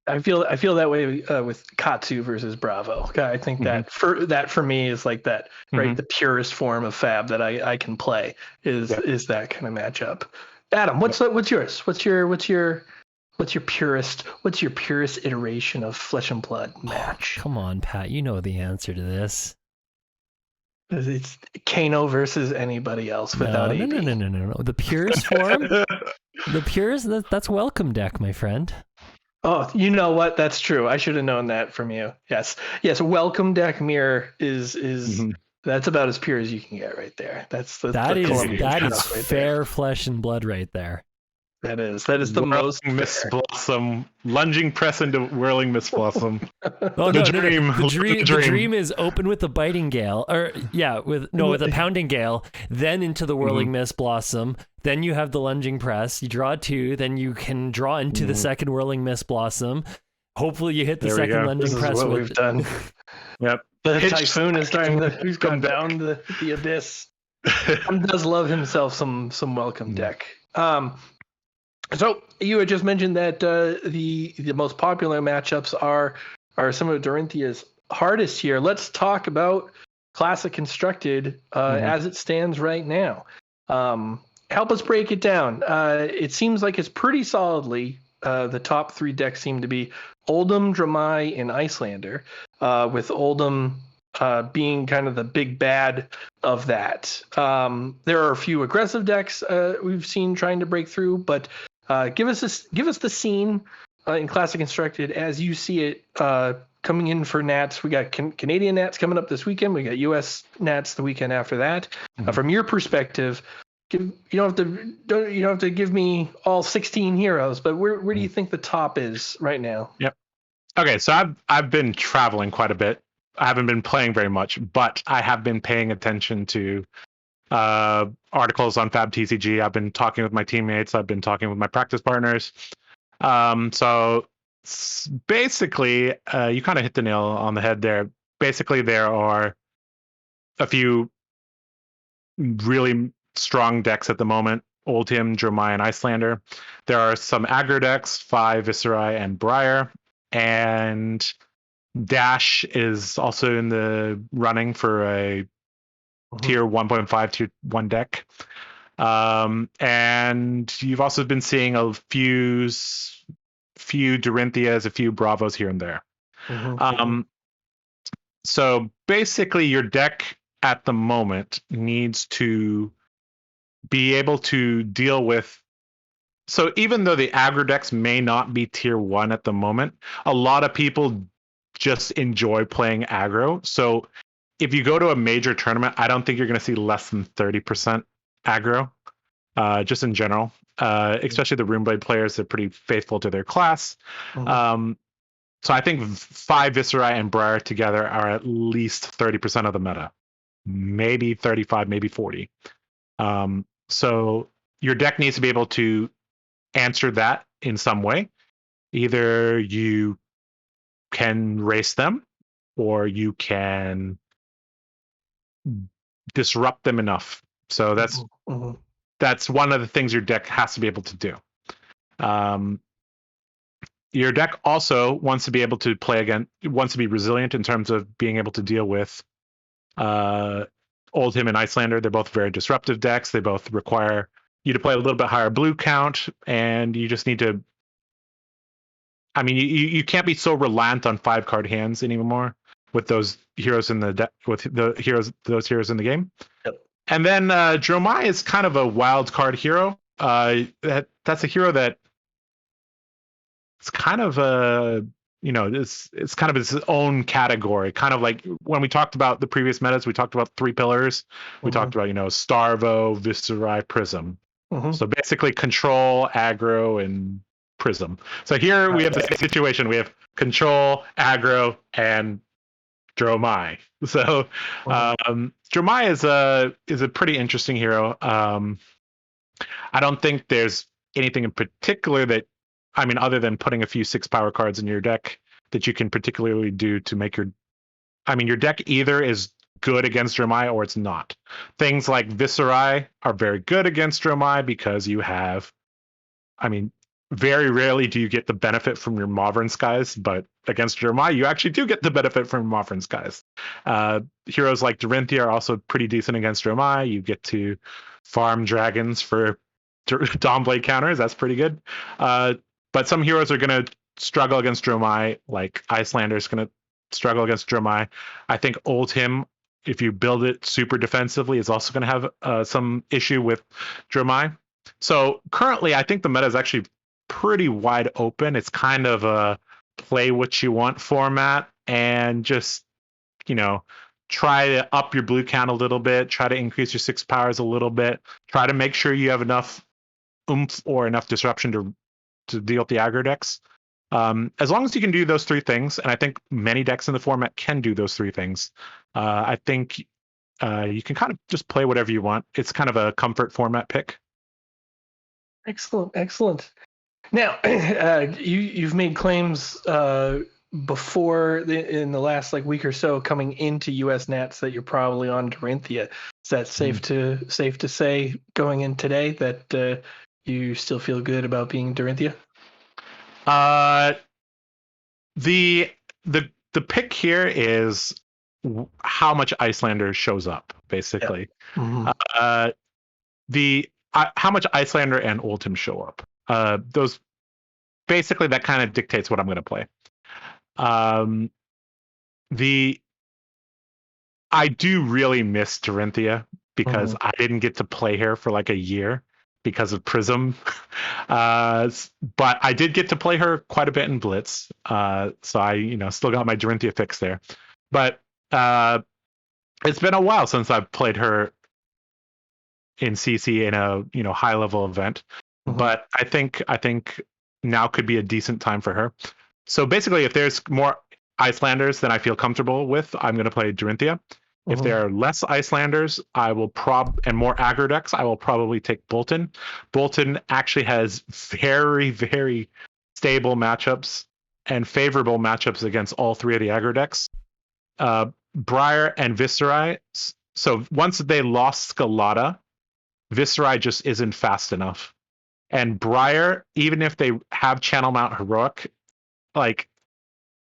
I feel that way with Katsu versus Bravo. I think that for me is like that, right? The purest form of Fab that I can play is that kind of matchup. Adam, what's yours? What's your purest iteration of Flesh and Blood match? Come on, Pat, you know the answer to this. It's Kano versus anybody else without AD. No. The purest form. The purest. That's welcome deck, my friend. Oh, you know what? That's true. I should have known that from you. Yes. Welcome deck mirror is that's about as pure as you can get right there. That is fair there. Flesh and Blood right there. That is the most Miss Blossom, lunging press into whirling Miss Blossom. The dream is open with the biting gale, with a pounding gale, then into the whirling Miss Blossom. Then you have the lunging press. You draw 2, then you can draw into the second whirling Miss Blossom. Hopefully, you hit the second lunging press. This is what we've done. Yep. The Typhoon is starting to come down the abyss. He does love himself some welcome deck. So you had just mentioned that the most popular matchups are some of Dorinthia's hardest here. Let's talk about Classic Constructed as it stands right now. Help us break it down. It seems like it's pretty solidly the top 3 decks seem to be Oldhim, Dramai, and Icelander, with Oldhim being kind of the big bad of that. There are a few aggressive decks we've seen trying to break through, but give us the scene in Classic Constructed as you see it coming in for Nats. We got Canadian Nats coming up this weekend. We got U.S. Nats the weekend after that. From your perspective, you don't have to give me all 16 heroes, but where do you think the top is right now? Yep. Okay, so I've been traveling quite a bit. I haven't been playing very much, but I have been paying attention to articles on Fab TCG. I've been talking with my teammates. I've been talking with my practice partners. So basically, you kind of hit the nail on the head there. Basically, there are a few really strong decks at the moment: Oldhim, Dramai, and Icelander. There are some aggro decks: Fi, Viserai, and Briar. And Dash is also in the running for a tier 1.5, tier 1 deck. And you've also been seeing a few Dorinthias, a few Bravos here and there. So basically, your deck at the moment needs to be able to deal with. So even though the aggro decks may not be tier 1 at the moment, a lot of people just enjoy playing aggro. So if you go to a major tournament, I don't think you're going to see less than 30% aggro, just in general. especially the Runeblade players. They're pretty faithful to their class. Mhm. So I think 5 Viserai and Briar together are at least 30% of the meta, maybe 35, maybe 40. So your deck needs to be able to answer that in some way. Either you can race them, or you can disrupt them enough. So that's one of the things your deck has to be able to do. Your deck also wants to be able to play again, wants to be resilient in terms of being able to deal with Oldhim and Icelander. They're both very disruptive decks. They both require you to play a little bit higher blue count, and you just need to. I mean, you can't be so reliant on 5-card hands anymore with those heroes in the deck, with those heroes in the game. Yep. And then Dromai is kind of a wild card hero. That's a hero that it's kind of a it's kind of its own category. Kind of like when we talked about the previous metas, we talked about 3 pillars. We talked about Starvo, Viserai, Prism. So basically control, aggro, and Prism. So here we have the situation. We have control, aggro, and Dromai. So Dromai is a pretty interesting hero. I don't think there's anything in particular that, I mean, other than putting a few 6-power cards in your deck, that you can particularly do to make your deck either is good against Dromai or it's not. Things like Viserai are very good against Dromai because you have, very rarely do you get the benefit from your Mauvern Skies, but against Dromai, you actually do get the benefit from Mauvern Skies. Heroes like Dorinthia are also pretty decent against Dromai. You get to farm dragons for Dawnblade counters. That's pretty good. But some heroes are going to struggle against Dromai, like Icelander is going to struggle against Dromai. I think Oldhim, if you build it super defensively, is also going to have some issue with Dromai. So currently, I think the meta is actually pretty wide open. It's kind of a play what you want format, and just, try to up your blue count a little bit, try to increase your 6 powers a little bit, try to make sure you have enough oomph or enough disruption to deal with the aggro decks. As long as you can do those 3 things, and I think many decks in the format can do those 3 things, I think you can kind of just play whatever you want. It's kind of a comfort format pick. Excellent. Now, you've made claims before in the last week or so coming into US Nats that you're probably on Dorinthia. Is that safe to say going in today that you still feel good about being Dorinthia? The pick here is how much Icelander shows up, basically. Yep. How much Icelander and Oldhim show up. Those basically, that kind of dictates what I'm going to play. I do really miss Dorinthia because I didn't get to play her for a year because of Prism. But I did get to play her quite a bit in Blitz. So I, still got my Dorinthia fix there. But it's been a while since I've played her in CC in a high level event. But I think now could be a decent time for her. So basically, if there's more Icelanders than I feel comfortable with, I'm going to play Dorinthia. If there are less Icelanders, I will and more aggro decks, I will probably take Bolton. Bolton actually has very, very stable matchups and favorable matchups against all 3 of the aggro decks. Briar and Viserai. So once they lost Scalata, Viserai just isn't fast enough. And Briar, even if they have Channel Mount Heroic,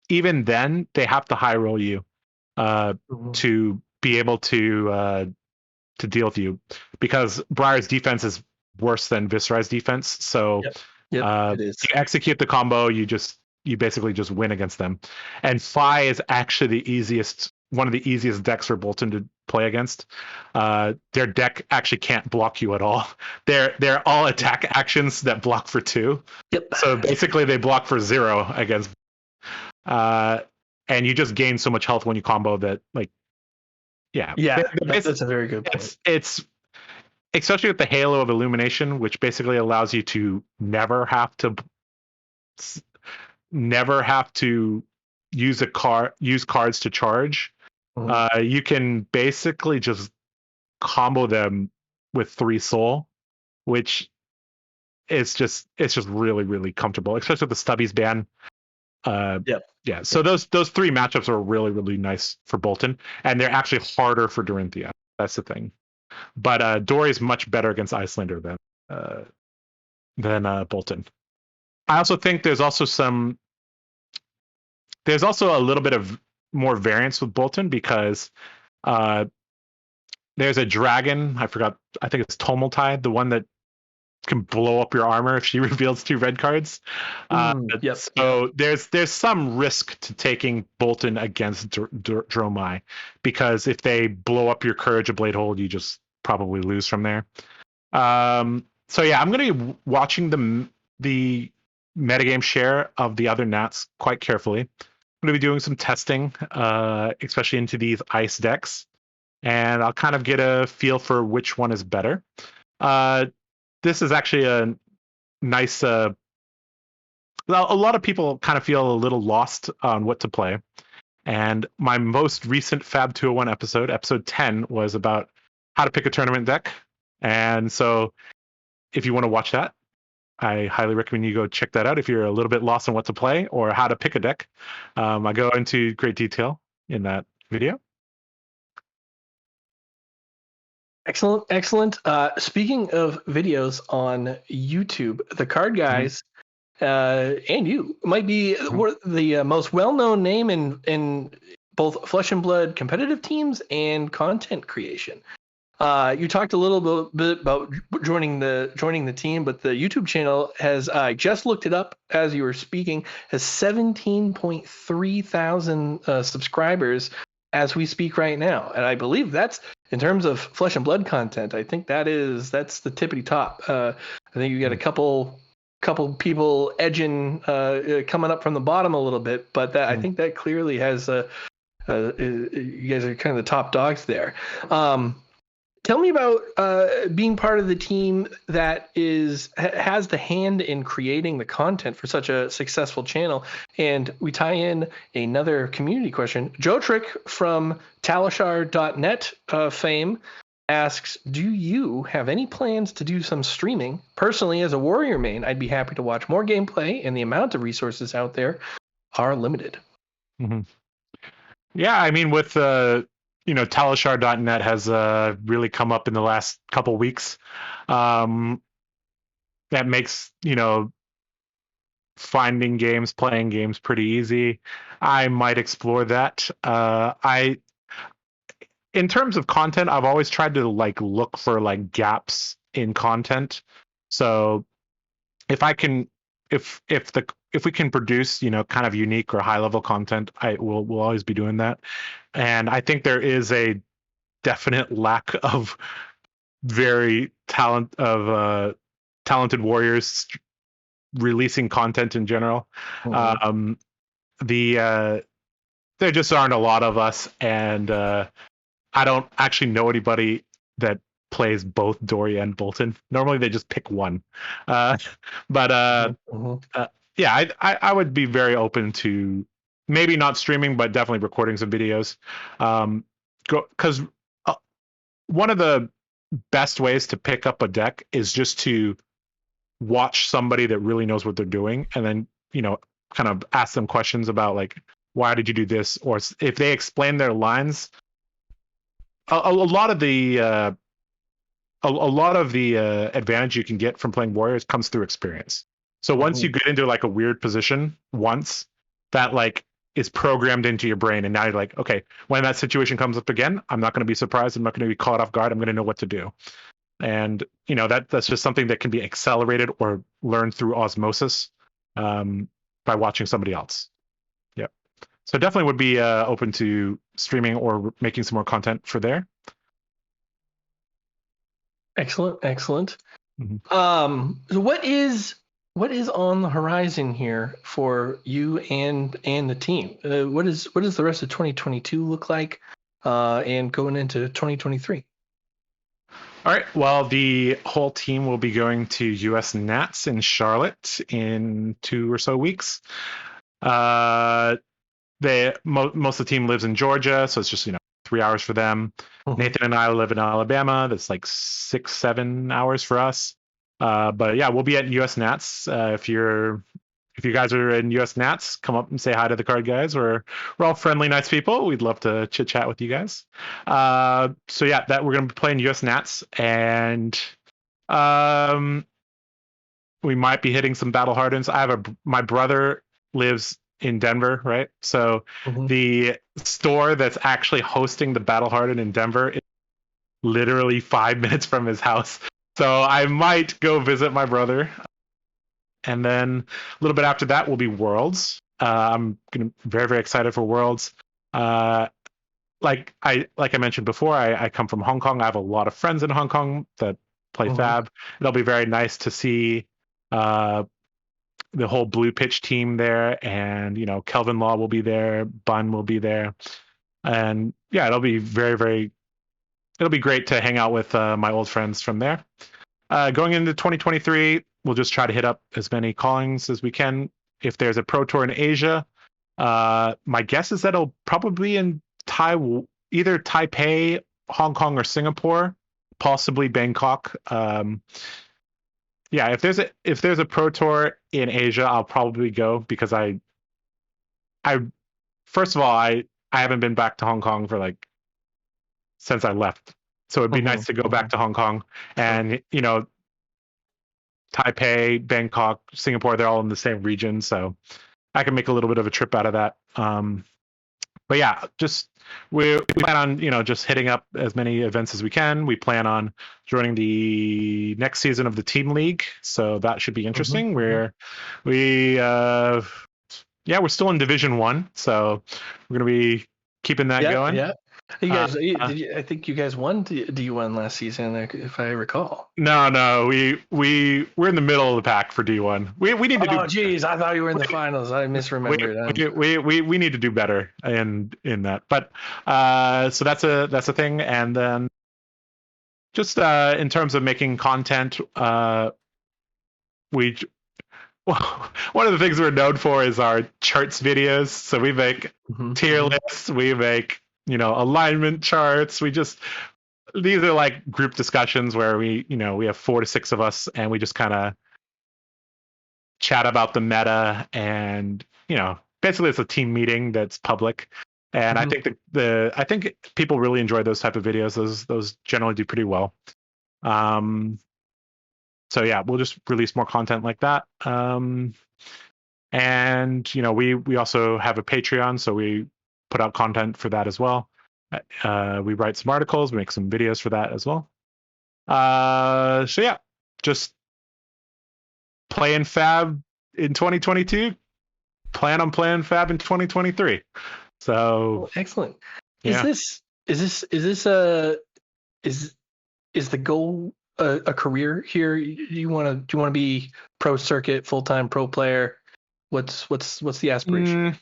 even then they have to high roll you to be able to deal with you, because Briar's defense is worse than Viserai's defense. So it is. You execute the combo, you basically just win against them. And Phi is actually one of the easiest decks for Bolton to play against. Their deck actually can't block you at all. They're all attack actions that block for 2. Yep. So basically they block for 0 against. And you just gain so much health when you combo that, that's a very good point. especially with the halo of illumination, which basically allows you to never have to use cards to charge. You can basically just combo them with 3 soul, which is just really, really comfortable, especially with the Stubbies ban. Yeah. So those 3 matchups are really, really nice for Boltyn, and they're actually harder for Dorinthia. That's the thing. But Dory is much better against Icelander than Boltyn. I also think there's also a little bit of more variance with Boltyn because there's a dragon. I think it's Tumultide, the one that can blow up your armor if she reveals 2 red cards. So there's some risk to taking Boltyn against Dromai, because if they blow up your Courage of Bladehold, you just probably lose from there. So yeah, I'm going to be watching the metagame share of the other Nats quite carefully. I'm going to be doing some testing, especially into these ice decks, and I'll kind of get a feel for which one is better. This is actually a nice. A lot of people kind of feel a little lost on what to play, and my most recent Fab 201 episode 10, was about how to pick a tournament deck. And so, if you want to watch that, I highly recommend you go check that out if you're a little bit lost on what to play or how to pick a deck. I go into great detail in that video. Excellent. Speaking of videos on YouTube, the Card Guyz and you might be the most well-known name in both Flesh and Blood competitive teams and content creation. You talked a little bit about joining the team, but the YouTube channel has, I just looked it up as you were speaking, has 17.3 thousand subscribers as we speak right now. And I believe that's, in terms of Flesh and Blood content, I think that's the tippity top. I think you got a couple people edging, coming up from the bottom a little bit, but I think that clearly has you guys are kind of the top dogs there. Tell me about being part of the team that has the hand in creating the content for such a successful channel. And we tie in another community question. Joe Trick from Talishar.net fame asks, do you have any plans to do some streaming? Personally, as a Warrior main, I'd be happy to watch more gameplay, and the amount of resources out there are limited. Mm-hmm. Yeah, I mean, with Talishar.net has really come up in the last couple weeks. That makes, finding games, playing games pretty easy. I might explore that. In terms of content, I've always tried to look for gaps in content. So if we can produce, kind of unique or high level content, we'll always be doing that. And I think there is a definite lack of talented warriors releasing content in general. Mm-hmm. There just aren't a lot of us, and I don't actually know anybody that plays both Dory and Boltyn. Normally they just pick one. Yeah, I would be very open to maybe not streaming, but definitely recording some videos. Because one of the best ways to pick up a deck is just to watch somebody that really knows what they're doing, and then kind of ask them questions about why did you do this, or if they explain their lines. A lot of the advantage you can get from playing Warriors comes through experience. So once you get into a weird position once, that is programmed into your brain, and now you're okay, when that situation comes up again, I'm not going to be surprised. I'm not going to be caught off guard. I'm going to know what to do. And that's just something that can be accelerated or learned through osmosis by watching somebody else. Yeah. So definitely would be open to streaming or making some more content for there. Excellent. Mm-hmm. So what is on the horizon here for you and the team? What does the rest of 2022 look like, and going into 2023? All right. Well, the whole team will be going to US Nats in Charlotte in 2 or so weeks. Most of the team lives in Georgia, so it's just 3 hours for them. Mhm. Nathan and I live in Alabama. That's like 6-7 hours for us. But yeah, we'll be at US Nats. If you guys are in US Nats, come up and say hi to the Card Guyz. We're all friendly, nice people. We'd love to chit chat with you guys. So yeah, that we're gonna be playing US Nats, and we might be hitting some Battle Hardens. My brother lives in Denver, right? So the store that's actually hosting the Battle Harden in Denver is literally 5 minutes from his house. So I might go visit my brother. And then a little bit after that will be Worlds. I'm very, very excited for Worlds. Like I mentioned before, I come from Hong Kong. I have a lot of friends in Hong Kong that play Fab. It'll be very nice to see the whole Blue Pitch team there, and Kelvin Law will be there, Bun will be there, and yeah, it'll be it'll be great to hang out with my old friends from there. Going into 2023, we'll just try to hit up as many callings as we can. If there's a Pro Tour in Asia, my guess is that it'll probably be in either Taipei, Hong Kong, or Singapore, possibly Bangkok. Yeah, if there's a Pro Tour in Asia, I'll probably go, because I first of all, I haven't been back to Hong Kong for since I left. So it'd be nice to go back to Hong Kong, and Taipei, Bangkok, Singapore, they're all in the same region, so I can make a little bit of a trip out of that. But yeah, just we plan on just hitting up as many events as we can. We plan on joining the next season of the Team League, so that should be interesting. We're still in Division 1, so we're gonna be keeping that going. Yeah. You guys, I think you guys won D1 last season, if I recall. No, we're in the middle of the pack for D1. We need to do. Oh, geez, I thought you were in the finals. I misremembered. We need to do better in that. But so that's a thing. And then just in terms of making content, one of the things we're known for is our charts videos. So we make tier lists. We make alignment charts. These are like group discussions where we have 4 to 6 of us, and we just kind of chat about the meta, and basically it's a team meeting that's public. And I think I think people really enjoy those type of videos. Those generally do pretty well. So yeah, we'll just release more content like that. And we also have a Patreon, so we put out content for that as well. We write some articles, we make some videos for that as well. So yeah, just playing Fab in 2022. Plan on playing Fab in 2023. So excellent. Yeah. Is the goal a career here? Do you want to be pro circuit, full-time pro player? What's the aspiration?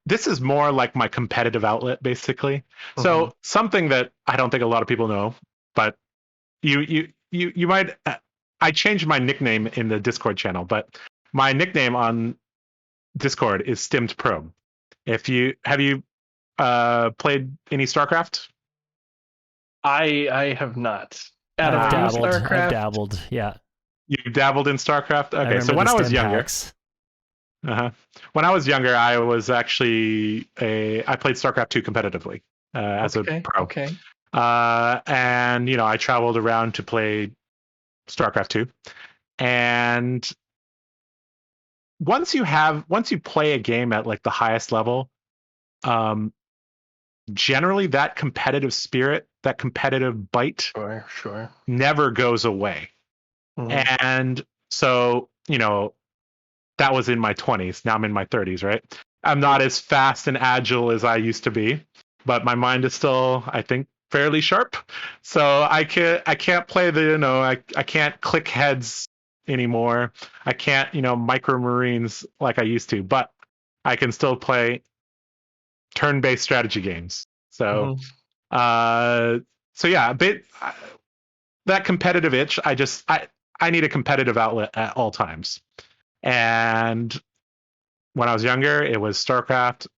This is more like my competitive outlet, basically. So something that I don't think a lot of people know, but you might. I changed my nickname in the Discord channel, but my nickname on Discord is Stimmed Pro. Have you played any StarCraft? I have not. I've dabbled. Yeah. You dabbled in StarCraft? Okay, so when I was younger. When I was younger, I was actually I played StarCraft 2 competitively as a pro. Okay. And I traveled around to play StarCraft 2. And once you play a game at like the highest level, generally that competitive spirit, that competitive bite, sure, never goes away. And so, that was in my 20s. Now I'm in my 30s, right? I'm not as fast and agile as I used to be, but my mind is still, I think, fairly sharp. So I can't play I can't click heads anymore. I can't, micro marines like I used to, but I can still play turn-based strategy games. So so yeah, a bit that competitive itch. I need a competitive outlet at all times. And when I was younger, it was StarCraft,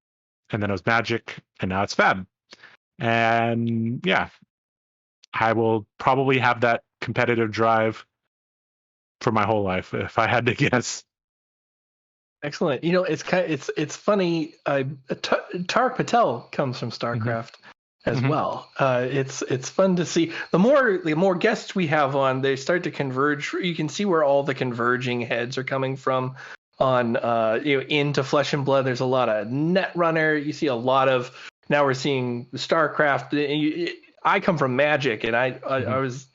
and then it was Magic, and now it's Fab. And yeah, I will probably have that competitive drive for my whole life if I had to guess. Excellent. It's funny. Tarek Patel comes from StarCraft as well. It's fun to see. The more guests we have on, they start to converge. You can see where all the converging heads are coming from. On into Flesh and Blood, there's a lot of Netrunner. You see a lot of, now we're seeing StarCraft. I come from Magic, and I was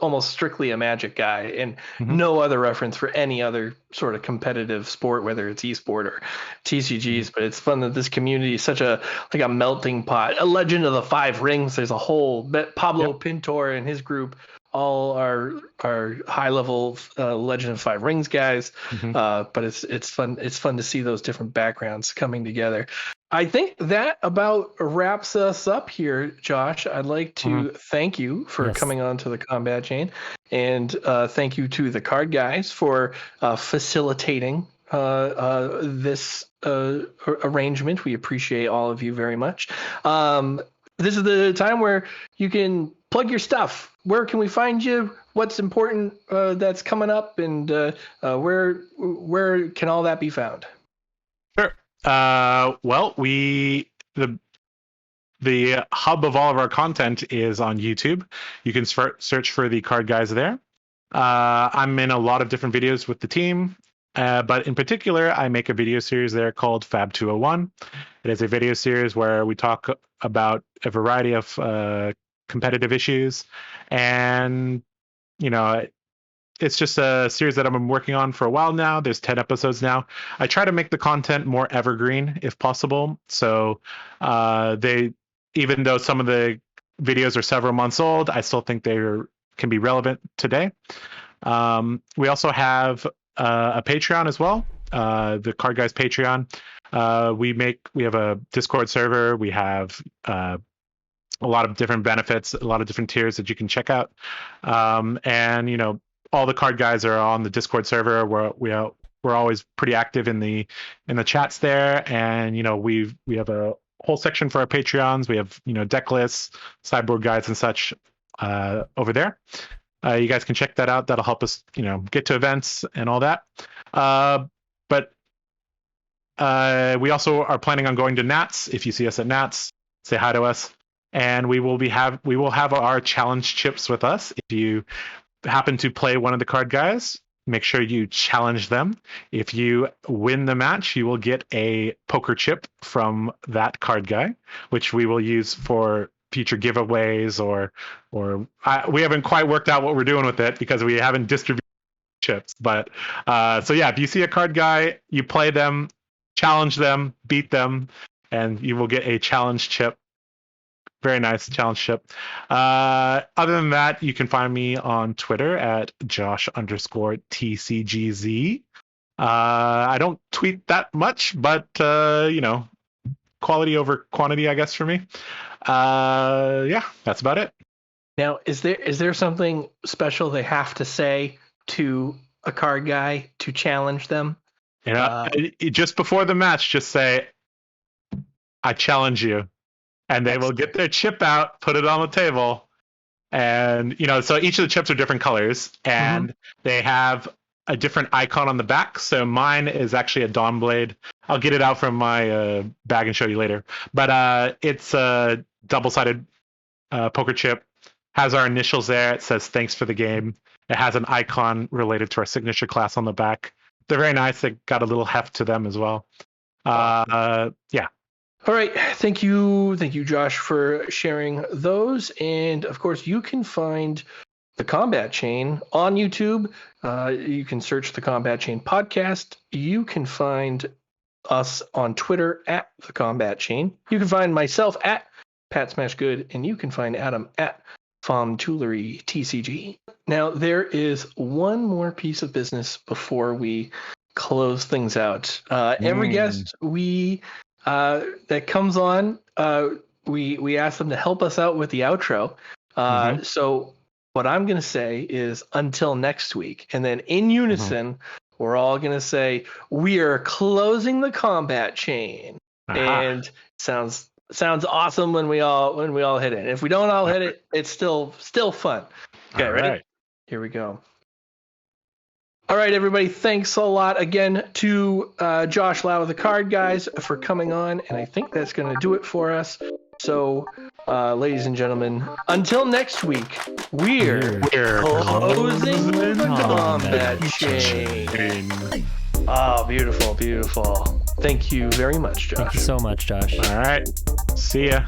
almost strictly a Magic guy, and no other reference for any other sort of competitive sport, whether it's esport or TCGs. But it's fun that this community is such a melting pot. A Legend of the Five Rings. There's a whole Pablo Pintor and his group. All are high level Legend of Five Rings guys, but it's fun. It's fun to see those different backgrounds coming together. I think that about wraps us up here, Josh. I'd like to thank you for coming on to the Combat Chain, and thank you to the Card Guyz for facilitating this arrangement. We appreciate all of you very much. This is the time where you can plug your stuff. Where can we find you? What's important that's coming up, and where can all that be found? Sure. Well, the hub of all of our content is on YouTube. You can search for the Card Guyz there. I'm in a lot of different videos with the team, but in particular, I make a video series there called Fab 201. It is a video series where we talk about a variety of competitive issues, and it's just a series that I've been working on for a while now. There's 10 episodes now. I try to make the content more evergreen if possible. So even though some of the videos are several months old, I still think they can be relevant today. We also have a Patreon as well, the Card Guyz Patreon. We have a Discord server. We have a lot of different benefits, a lot of different tiers that you can check out. And all the Card Guyz are on the Discord server. We're always pretty active in the chats there, and we have a whole section for our Patreons. We have deck lists, sideboard guides, and such over there. You guys can check that out. That'll help us get to events and all that. But we also are planning on going to Nats. If you see us at Nats, say hi to us, and we will have our challenge chips with us. If you happen to play one of the Card Guyz, make sure you challenge them. If you win the match, you will get a poker chip from that card guy, which we will use for future giveaways, or we haven't quite worked out what we're doing with it because we haven't distributed chips. But so yeah, if you see a card guy, you play them, challenge them, beat them, and you will get a challenge chip. Very nice challenge chip. Other than that, you can find me on Twitter at Josh_TCGZ. I don't tweet that much, but quality over quantity, I guess, for me. Yeah, that's about it. Now, is there something special they have to say to a card guy to challenge them? Just before the match, just say, "I challenge you." And they will get their chip out, put it on the table, and so each of the chips are different colors, and they have a different icon on the back. So mine is actually a Dawnblade. I'll get it out from my bag and show you later. But it's a double-sided poker chip. Has our initials there. It says "Thanks for the game." It has an icon related to our signature class on the back. They're very nice. They got a little heft to them as well. Yeah. All right. Thank you, Josh, for sharing those. And of course, you can find the Combat Chain on YouTube. You can search the Combat Chain podcast. You can find us on Twitter at the Combat Chain. You can find myself at Pat Smashgood, and you can find Adam at Fomtoolery TCG. Now, there is one more piece of business before we close things out. Every guest that comes on, we ask them to help us out with the outro. So what I'm going to say is until next week. And then in unison, we're all going to say, we are closing the combat chain. And sounds awesome when we all hit it. If we don't all hit it, it's still fun. Okay, ready? Right. Here we go. All right, everybody. Thanks a lot again to Josh Lau of the Card Guyz for coming on, and I think that's going to do it for us. So, ladies and gentlemen, until next week, we're closing the combat chain. Oh, beautiful, beautiful. Thank you very much, Josh. Thank you so much, Josh. All right. See ya.